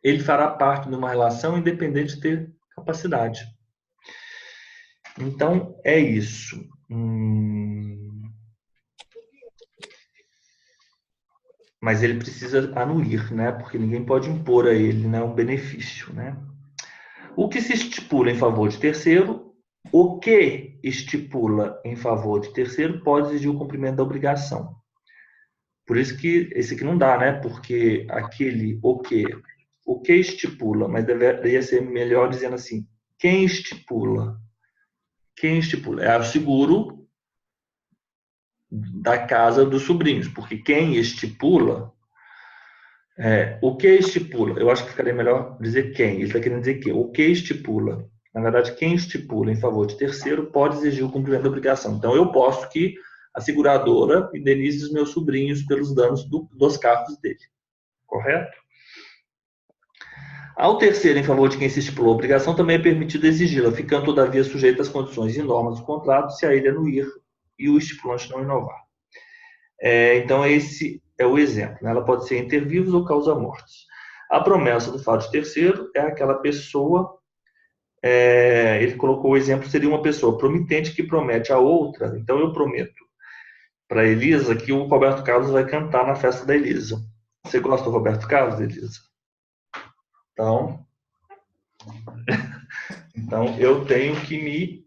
Ele fará parte de uma relação independente de ter capacidade. Então, é isso. Mas ele precisa anuir, né? Porque ninguém pode impor a ele, né, um benefício, né? O que se estipula em favor de terceiro, o que estipula em favor de terceiro pode exigir o cumprimento da obrigação. Por isso que esse aqui não dá, né? Porque aquele o que estipula, mas deveria ser melhor dizendo assim, quem estipula? Quem estipula? É o seguro da casa dos sobrinhos, porque quem estipula, o que estipula, eu acho que ficaria melhor dizer quem, ele está querendo dizer que, o que estipula, na verdade, quem estipula em favor de terceiro pode exigir o cumprimento da obrigação. Então, eu posso que a seguradora indenize os meus sobrinhos pelos danos dos carros dele, correto? Ao terceiro em favor de quem se estipulou a obrigação, também é permitido exigi-la, ficando, todavia, sujeita às condições e normas do contrato, se a ele anuir e o estipulante não inovar. Então, esse é o exemplo. Né? Ela pode ser inter vivos ou causa mortes. A promessa do fato de terceiro é aquela pessoa, ele colocou o exemplo, seria uma pessoa promitente que promete a outra. Então, eu prometo para a Elisa que o Roberto Carlos vai cantar na festa da Elisa. Você gosta do Roberto Carlos, Elisa? Então eu tenho que me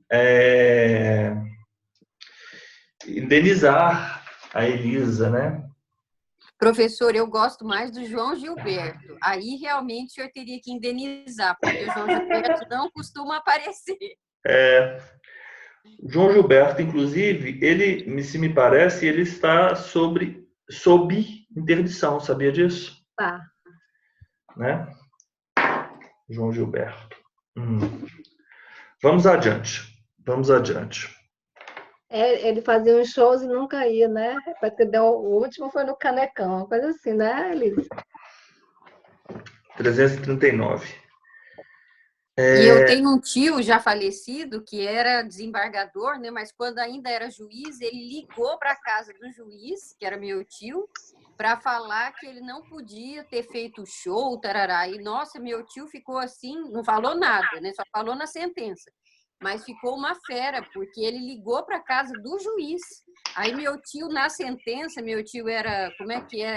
indenizar a Elisa, né? Professor, eu gosto mais do João Gilberto. Aí realmente o senhor teria que indenizar, porque o João Gilberto não costuma aparecer. O João Gilberto, inclusive, ele, se me parece, ele está sob interdição, sabia disso? Tá. Né? João Gilberto. Vamos adiante. Ele fazia uns shows e nunca ia, né? O último foi no Canecão, uma coisa assim, né, Elisa? 339. E eu tenho um tio já falecido que era desembargador, né? Mas quando ainda era juiz, ele ligou para a casa do juiz, que era meu tio, para falar que ele não podia ter feito show, tarará. E, nossa, meu tio ficou assim, não falou nada, né? Só falou na sentença. Mas ficou uma fera, porque ele ligou para a casa do juiz. Aí meu tio, na sentença, meu tio era,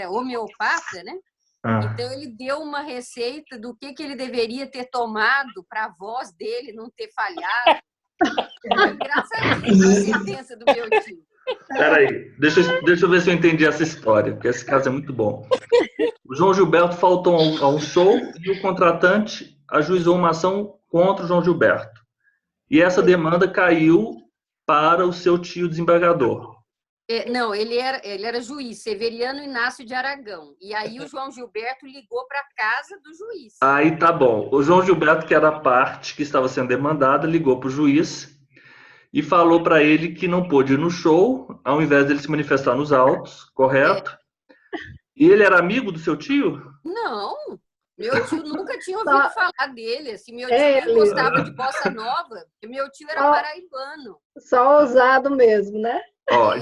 homeopata, né? Então ele deu uma receita do que ele deveria ter tomado para a voz dele não ter falhado. Engraçadíssima a sentença do meu tio. Peraí, deixa eu ver se eu entendi essa história, porque esse caso é muito bom. O João Gilberto faltou a um show e o contratante ajuizou uma ação contra o João Gilberto. E essa demanda caiu para o seu tio desembargador. Não, ele era juiz, Severiano Inácio de Aragão. E aí o João Gilberto ligou para a casa do juiz. Aí tá bom. O João Gilberto, que era a parte que estava sendo demandada, ligou para o juiz e falou para ele que não pôde ir no show, ao invés dele se manifestar nos autos, correto? E ele era amigo do seu tio? Não, meu tio nunca tinha ouvido falar dele. Assim, meu tio gostava de bossa nova, e meu tio era paraibano. Só ousado mesmo, né?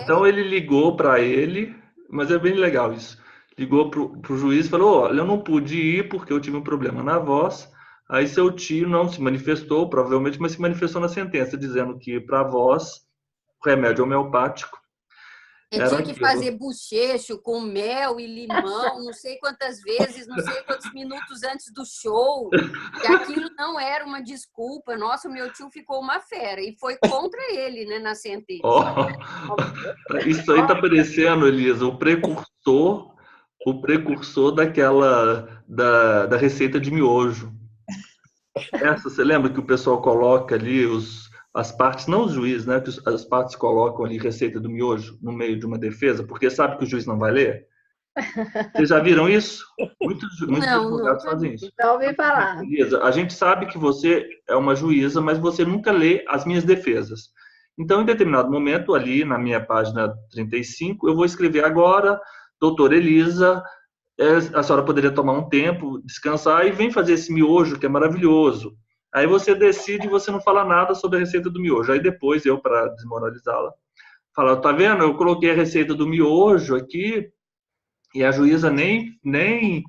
Então ele ligou para ele, mas é bem legal isso. Ligou para o juiz e falou: olha, eu não pude ir porque eu tive um problema na voz. Aí seu tio não se manifestou, provavelmente, mas se manifestou na sentença, dizendo que para a voz, o remédio homeopático. Ele tinha que fazer bochecho com mel e limão, não sei quantas vezes, não sei quantos minutos antes do show. E aquilo não era uma desculpa. Nossa, o meu tio ficou uma fera. E foi contra ele, né, na sentença. Isso aí está parecendo, Elisa, o precursor o precursor da receita de miojo. Essa, você lembra que o pessoal coloca ali as partes, não os juízes, né? Que as partes colocam ali receita do miojo no meio de uma defesa, porque sabe que o juiz não vai ler? Vocês já viram isso? Muitos advogados fazem isso. Já ouvi falar. Beleza, a gente sabe que você é uma juíza, mas você nunca lê as minhas defesas. Então, em determinado momento, ali na minha página 35, eu vou escrever agora, doutora Elisa, a senhora poderia tomar um tempo, descansar e vem fazer esse miojo, que é maravilhoso. Aí você decide e você não fala nada sobre a receita do miojo. Aí depois, eu, para desmoralizá-la, falo, tá vendo? Eu coloquei a receita do miojo aqui e a juíza nem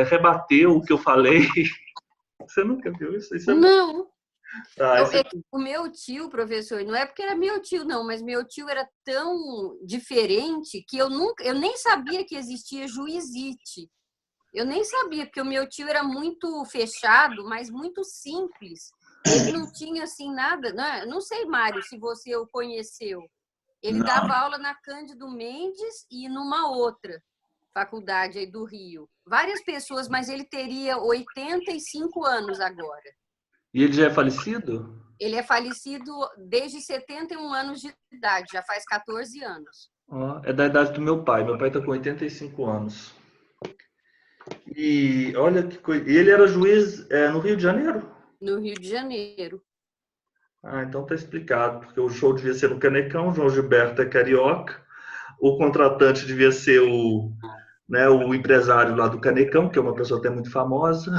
rebateu o que eu falei. Você nunca viu isso? Isso é Não. isso é... O meu tio, professor, não é porque era meu tio, não, mas meu tio era tão diferente que eu nem sabia que existia juizite. Eu nem sabia, porque o meu tio era muito fechado, mas muito simples. Ele não tinha, assim, nada... Não sei, Mário, se você o conheceu. Ele dava aula na Cândido Mendes e numa outra faculdade aí do Rio. Várias pessoas, mas ele teria 85 anos agora. E ele já é falecido? Ele é falecido desde 71 anos de idade, já faz 14 anos. É da idade do meu pai. Meu pai está com 85 anos. E olha que coisa. E ele era juiz no Rio de Janeiro? No Rio de Janeiro. Então tá explicado, porque o show devia ser no Canecão, João Gilberto é carioca, o contratante devia ser o empresário lá do Canecão, que é uma pessoa até muito famosa.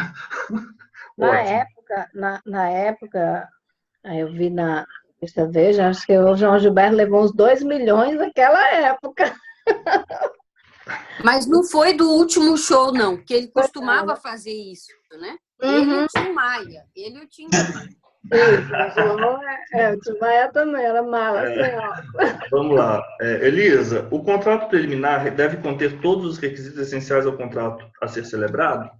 Na época, eu vi na revista Veja, acho que o João Gilberto levou uns 2 milhões naquela época. Mas não foi do último show, não, porque ele costumava fazer isso, né? Ele e o Tim Maia. Ele e o Tim Maia. O Tim Maia também era mala. Vamos lá. Elisa, o contrato preliminar deve conter todos os requisitos essenciais ao contrato a ser celebrado?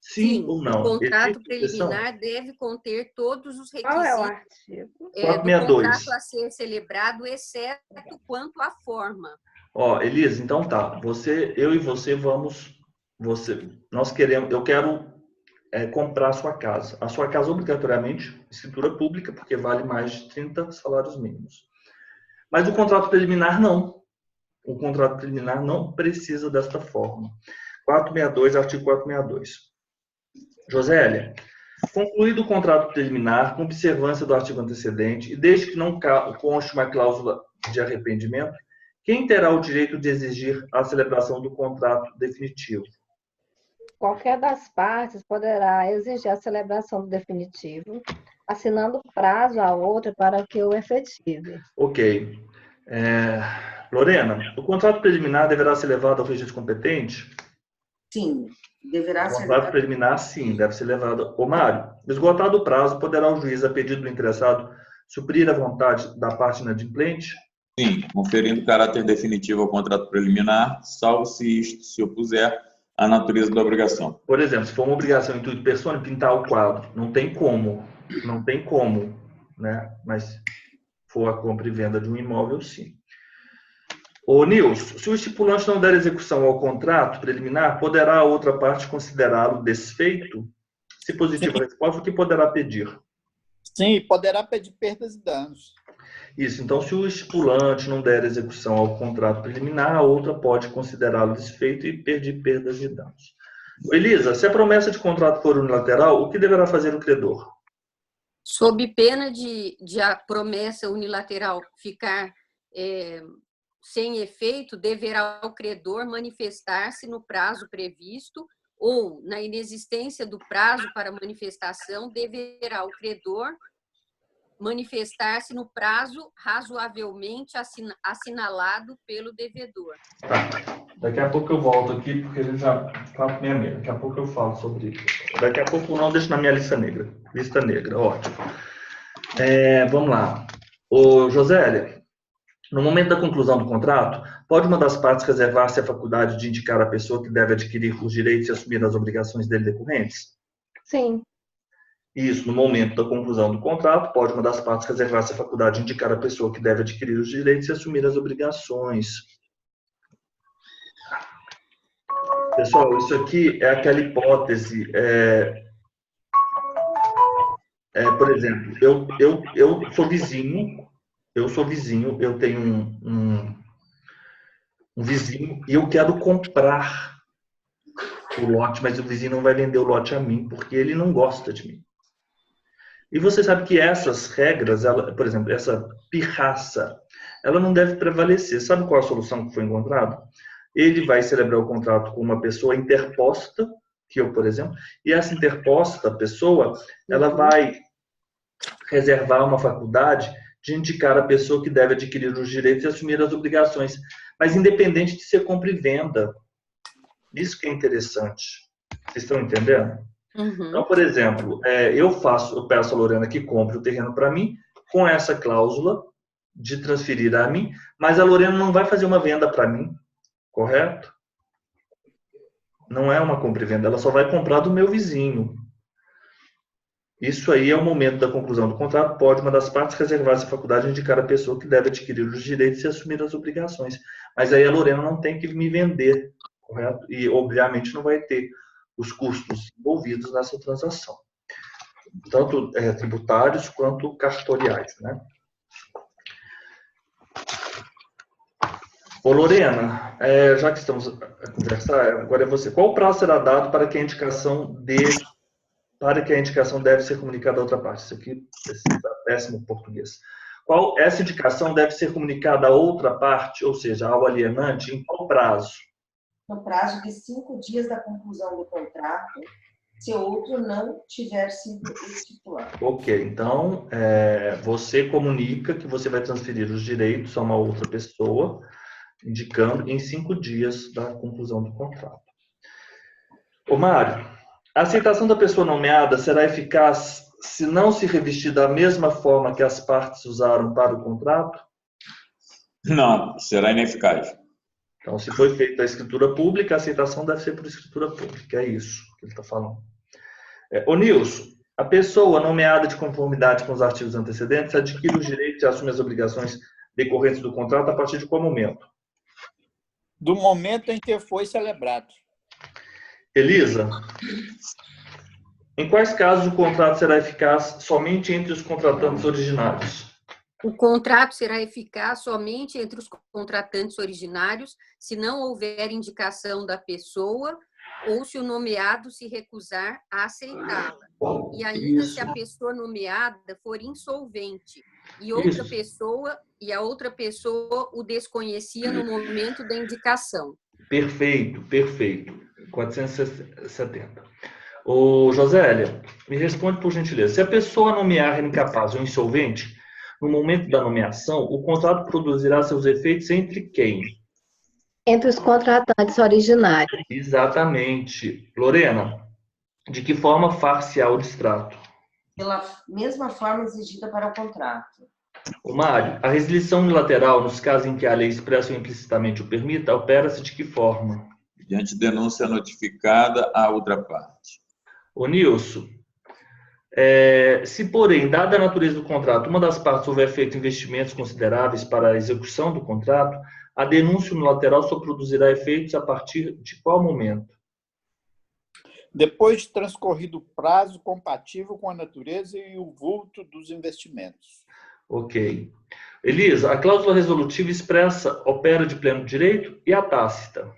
Sim ou não? O contrato preliminar deve conter todos os requisitos Qual é o artigo? do contrato a ser celebrado, exceto quanto à forma. Elisa, então tá. Eu e você vamos... eu quero comprar a sua casa. A sua casa, obrigatoriamente, escritura pública, porque vale mais de 30 salários mínimos. Mas o contrato preliminar, não. O contrato preliminar não precisa desta forma. 462, artigo 462. Josélia, concluído o contrato preliminar, com observância do artigo antecedente, e desde que não conste uma cláusula de arrependimento, quem terá o direito de exigir a celebração do contrato definitivo? Qualquer das partes poderá exigir a celebração do definitivo, assinando prazo à outra para que o efetive. Ok. Lorena, o contrato preliminar deverá ser levado ao registro competente? Sim, deverá ser. O contrato preliminar, sim, deve ser levado. Mário, esgotado o prazo, poderá o juiz, a pedido do interessado, suprir a vontade da parte inadimplente? Sim, conferindo caráter definitivo ao contrato preliminar, salvo se isto se opuser à natureza da obrigação. Por exemplo, se for uma obrigação intuito persona, pintar o quadro, não tem como, né? Mas for a compra e venda de um imóvel, sim. Nilson, se o estipulante não der execução ao contrato preliminar, poderá a outra parte considerá-lo desfeito? Se positiva a resposta, o que poderá pedir? Sim, poderá pedir perdas e danos. Isso, então, se o estipulante não der execução ao contrato preliminar, a outra pode considerá-lo desfeito e pedir perdas e danos. Elisa, se a promessa de contrato for unilateral, o que deverá fazer o credor? Sob pena de a promessa unilateral ficar sem efeito, deverá o credor manifestar-se no prazo previsto ou, na inexistência do prazo para manifestação, deverá o credor manifestar-se no prazo razoavelmente assinalado pelo devedor. Tá. Daqui a pouco eu volto aqui, porque ele já está meia. Daqui a pouco eu falo sobre isso. Daqui a pouco não, deixo na minha lista negra. Lista negra, ótimo. Vamos lá. Josélia, no momento da conclusão do contrato, pode uma das partes reservar-se a faculdade de indicar a pessoa que deve adquirir os direitos e assumir as obrigações dele decorrentes? Sim. Isso, no momento da conclusão do contrato, pode uma das partes reservar-se a faculdade de indicar a pessoa que deve adquirir os direitos e assumir as obrigações. Pessoal, isso aqui é aquela hipótese. Por exemplo, eu sou vizinho, eu tenho um vizinho e eu quero comprar o lote, mas o vizinho não vai vender o lote a mim, porque ele não gosta de mim. E você sabe que essas regras, por exemplo, essa pirraça, ela não deve prevalecer. Sabe qual a solução que foi encontrada? Ele vai celebrar o contrato com uma pessoa interposta, que eu, por exemplo, e essa interposta pessoa, ela vai reservar uma faculdade de indicar a pessoa que deve adquirir os direitos e assumir as obrigações, mas independente de ser compra e venda. Isso que é interessante. Vocês estão entendendo? Uhum. Então, por exemplo, eu peço a Lorena que compre o terreno para mim, com essa cláusula de transferir a mim, mas a Lorena não vai fazer uma venda para mim, correto? Não é uma compra e venda, ela só vai comprar do meu vizinho. Isso aí é o momento da conclusão do contrato. Pode uma das partes reservar essa faculdade e indicar a pessoa que deve adquirir os direitos e assumir as obrigações. Mas aí a Lorena não tem que me vender, correto? E, obviamente, não vai ter os custos envolvidos nessa transação. Tanto tributários quanto cartoriais, né? Ô, Lorena, já que estamos a conversar, agora é você. Qual prazo será dado para que a indicação deve ser comunicada a outra parte? Isso aqui é péssimo português. Essa indicação deve ser comunicada a outra parte, ou seja, ao alienante, em qual prazo? No prazo de 5 dias da conclusão do contrato, se outro não tiver sido estipulado. Ok, então você comunica que você vai transferir os direitos a uma outra pessoa, indicando em 5 dias da conclusão do contrato. Ô, Mário, a aceitação da pessoa nomeada será eficaz se não se revestir da mesma forma que as partes usaram para o contrato? Não, será ineficaz. Então, se foi feita a escritura pública, a aceitação deve ser por escritura pública. É isso que ele está falando. Ô, Nilson, a pessoa nomeada de conformidade com os artigos antecedentes adquire os direitos e assume as obrigações decorrentes do contrato a partir de qual momento? Do momento em que foi celebrado. Elisa, em quais casos o contrato será eficaz somente entre os contratantes originários? O contrato será eficaz somente entre os contratantes originários se não houver indicação da pessoa ou se o nomeado se recusar a aceitá-la. E ainda se a pessoa nomeada for insolvente e a outra pessoa o desconhecia no momento da indicação. Perfeito, perfeito. 470. Ô, Josélia, me responde por gentileza. Se a pessoa nomear incapaz ou insolvente, no momento da nomeação, o contrato produzirá seus efeitos entre quem? Entre os contratantes originários. Exatamente. Lorena, de que forma far-se-á o distrato? Pela mesma forma exigida para o contrato. Ô, Mário, a resilição unilateral, nos casos em que a lei expressa ou implicitamente o permita, opera-se de que forma? Mediante denúncia notificada à outra parte. Ô, Nilson, se, porém, dada a natureza do contrato, uma das partes houver feito investimentos consideráveis para a execução do contrato, a denúncia unilateral só produzirá efeitos a partir de qual momento? Depois de transcorrido o prazo compatível com a natureza e o vulto dos investimentos. Ok. Elisa, a cláusula resolutiva expressa opera de pleno direito e a tácita?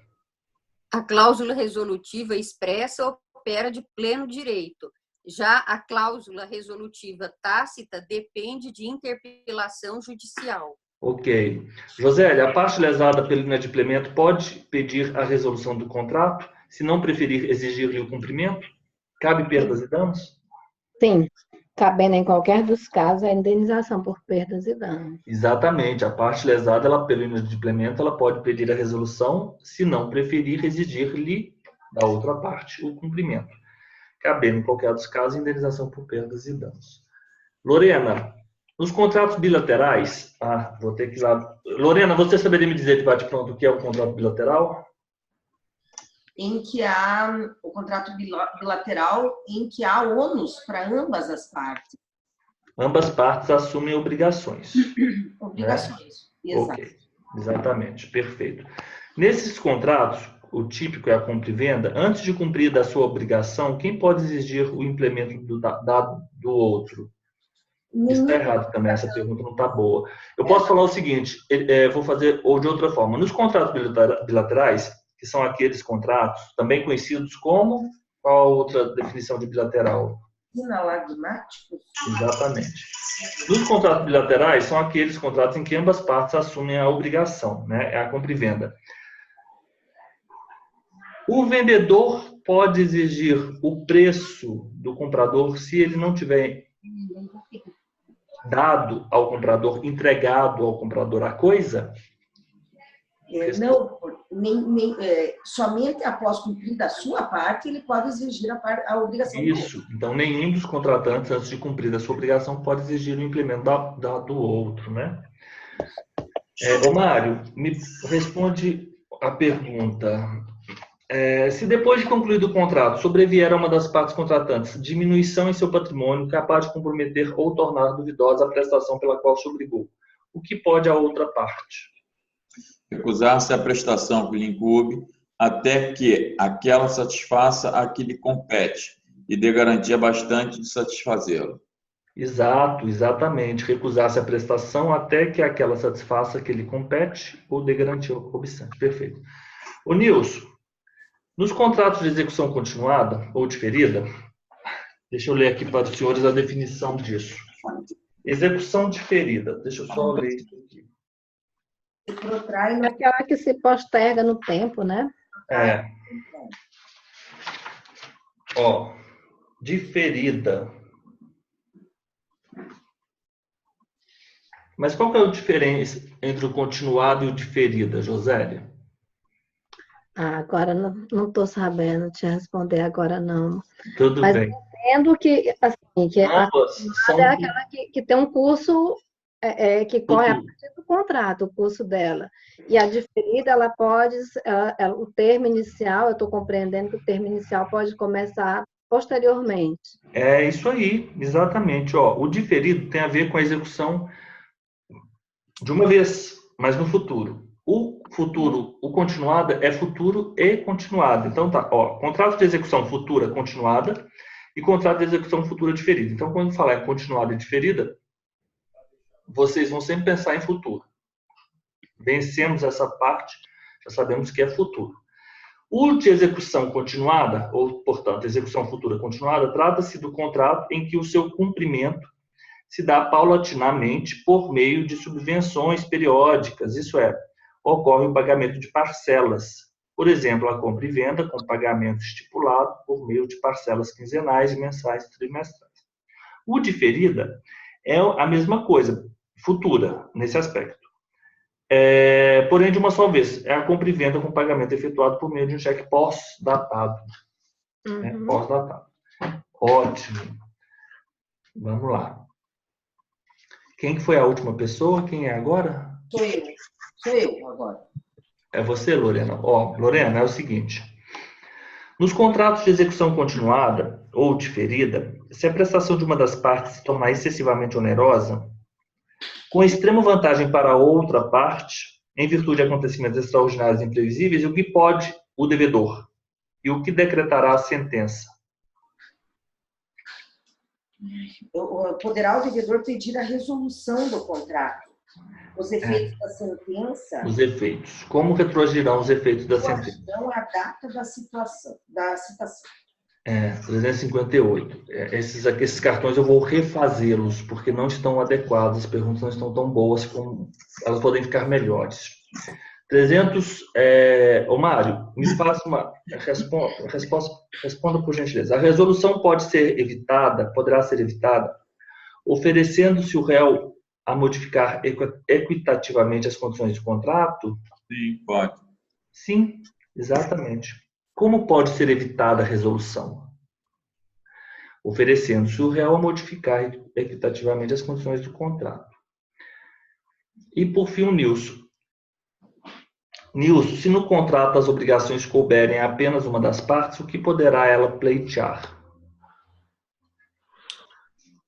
A cláusula resolutiva expressa opera de pleno direito. Já a cláusula resolutiva tácita depende de interpelação judicial. Ok. Josélia, a parte lesada pelo inadimplemento pode pedir a resolução do contrato, se não preferir exigir-lhe o cumprimento? Cabe perdas e danos? Sim, cabendo em qualquer dos casos a indenização por perdas e danos. Exatamente. A parte lesada, pelo inadimplemento, ela pode pedir a resolução, se não preferir exigir-lhe da outra parte o cumprimento. Cabendo em qualquer dos casos, indenização por perdas e danos. Lorena, nos contratos bilaterais... vou ter que ir lá. Lorena, você saberia me dizer de bate-pronto o que é um contrato bilateral? Em que há o contrato bilateral, em que há ônus para ambas as partes. Ambas partes assumem obrigações. Obrigações, né? exato. Ok, exatamente, perfeito. Nesses contratos, o típico é a compra e venda, antes de cumprir da sua obrigação, quem pode exigir o implemento do dado do outro? Isso está errado também, essa pergunta não está boa. Eu posso falar o seguinte, vou fazer ou de outra forma. Nos contratos bilaterais, que são aqueles contratos também conhecidos como, qual a outra definição de bilateral? Sinalagmáticos? Exatamente. Nos contratos bilaterais, são aqueles contratos em que ambas partes assumem a obrigação, né? É a compra e venda. O vendedor pode exigir o preço do comprador se ele não tiver dado ao comprador, entregado ao comprador a coisa? Não, somente após cumprir da sua parte, ele pode exigir a obrigação. Isso. Então, nenhum dos contratantes, antes de cumprir a sua obrigação, pode exigir o implemento do outro, né? Ô, Mário, me responde a pergunta. Se depois de concluído o contrato, sobrevier a uma das partes contratantes diminuição em seu patrimônio capaz de comprometer ou tornar duvidosa a prestação pela qual se obrigou, o que pode a outra parte? Recusar-se à prestação que lhe incumbe até que aquela satisfaça a que lhe compete e dê garantia bastante de satisfazê-lo. Exato, exatamente. Recusar-se à prestação até que aquela satisfaça a que lhe compete ou dê garantia obstante. Perfeito. Ô, Nilson, nos contratos de execução continuada ou diferida, deixa eu ler aqui para os senhores a definição disso. Execução diferida. Deixa eu só ler isso aqui. É aquela que se posterga no tempo, né? Ó, diferida. Mas qual que é a diferença entre o continuado e o diferida, Josélia? Agora não estou sabendo te responder agora, não. Tudo Mas bem. entendo que, assim, que a são... é aquela que tem um curso que corre a partir do contrato, o curso dela. E a diferida, ela pode, o termo inicial, eu estou compreendendo que o termo inicial pode começar posteriormente. É isso aí, exatamente. Ó, o diferido tem a ver com a execução de uma vez, mas no futuro. O futuro, o continuado é futuro e continuado. Então tá, ó, contrato de execução futura continuada e contrato de execução futura diferida. Então, quando falar em continuada e diferida, vocês vão sempre pensar em futuro. Vencemos essa parte, já sabemos que é futuro. O de execução continuada, ou, portanto, execução futura continuada, trata-se do contrato em que o seu cumprimento se dá paulatinamente por meio de subvenções periódicas, isso é, ocorre o pagamento de parcelas. Por exemplo, a compra e venda com pagamento estipulado por meio de parcelas quinzenais, mensais e trimestrais. O diferida é a mesma coisa, futura, nesse aspecto. Porém, de uma só vez, é a compra e venda com pagamento efetuado por meio de um cheque pós-datado. Uhum. Pós-datado. Ótimo. Vamos lá. Quem que foi a última pessoa? Quem é agora? Sou eu agora. É você, Lorena? Ó, Lorena, é o seguinte. Nos contratos de execução continuada ou diferida, se a prestação de uma das partes se tornar excessivamente onerosa, com extrema vantagem para a outra parte, em virtude de acontecimentos extraordinários e imprevisíveis, o que pode o devedor? E o que decretará a sentença? Poderá o devedor pedir a resolução do contrato. Os efeitos da sentença... Os efeitos. Como retroagirão os efeitos da sentença? Retroagirão a data da citação. 358. Esses cartões eu vou refazê-los, porque não estão adequados, as perguntas não estão tão boas como elas podem ficar melhores. 300, ô Mário, me faça uma responda por gentileza. A resolução poderá ser evitada, oferecendo-se o réu a modificar equitativamente as condições de contrato? Sim, pode. Sim, exatamente. Como pode ser evitada a resolução? Oferecendo-se o réu a modificar equitativamente as condições do contrato. E, por fim, o Nilson. Nilson, se no contrato as obrigações couberem a apenas uma das partes, o que poderá ela pleitear?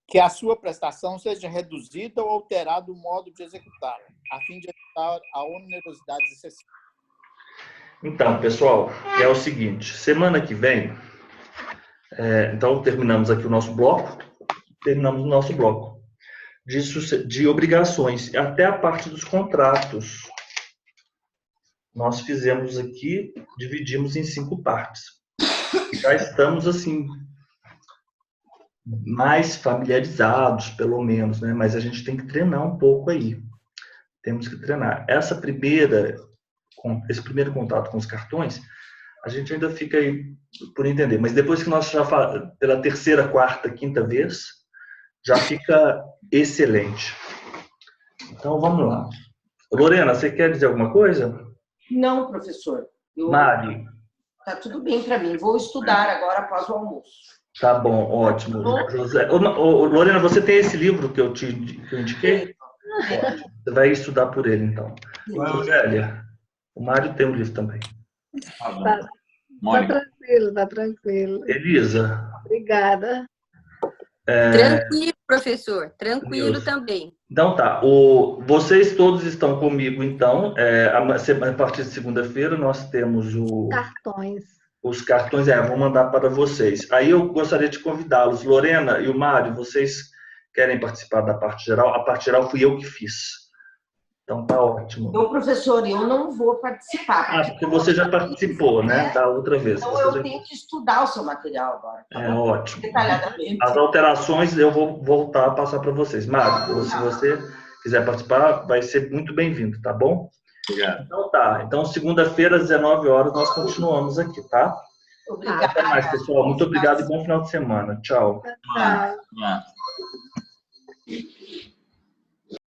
Que a sua prestação seja reduzida ou alterado o modo de executá-la, a fim de evitar a onerosidade excessiva. Então, pessoal, é o seguinte, semana que vem, então terminamos aqui o nosso bloco, de obrigações, até a parte dos contratos. Nós fizemos aqui, dividimos em 5 partes. Já estamos, assim, mais familiarizados, pelo menos, né? Mas a gente tem que treinar um pouco aí. Temos que treinar. Esse primeiro contato com os cartões, a gente ainda fica aí por entender. Mas depois que nós já pela terceira, quarta, quinta vez, já fica excelente. Então, vamos lá. Lorena, você quer dizer alguma coisa? Não, professor. Mari. Tá tudo bem para mim. Vou estudar agora após o almoço. Tá bom, ótimo. José, Lorena, você tem esse livro que eu indiquei? Ótimo. Você vai estudar por ele, então. Josélia, o Mário tem um livro também. Tá tranquilo. Elisa. Obrigada. Tranquilo, professor. Tranquilo Deus. também. Então tá. Vocês todos estão comigo, então. A partir de segunda-feira nós temos os cartões. Vou mandar para vocês. Aí eu gostaria de convidá-los. Lorena e o Mário, vocês querem participar da parte geral? A parte geral fui eu que fiz. Então tá ótimo. Então, professor, eu não vou participar. Porque você já participou, né? Da outra vez. Então tenho que estudar o seu material agora. Tá ótimo. Detalhadamente. As alterações eu vou voltar a passar para vocês. Mário, se você quiser participar, vai ser muito bem-vindo, tá bom? Obrigado. Então tá. Então, segunda-feira, às 19 horas, nós continuamos aqui, tá? Obrigada. Até mais, pessoal. Muito obrigado e bom final de semana. Tchau. Tchau. Tchau.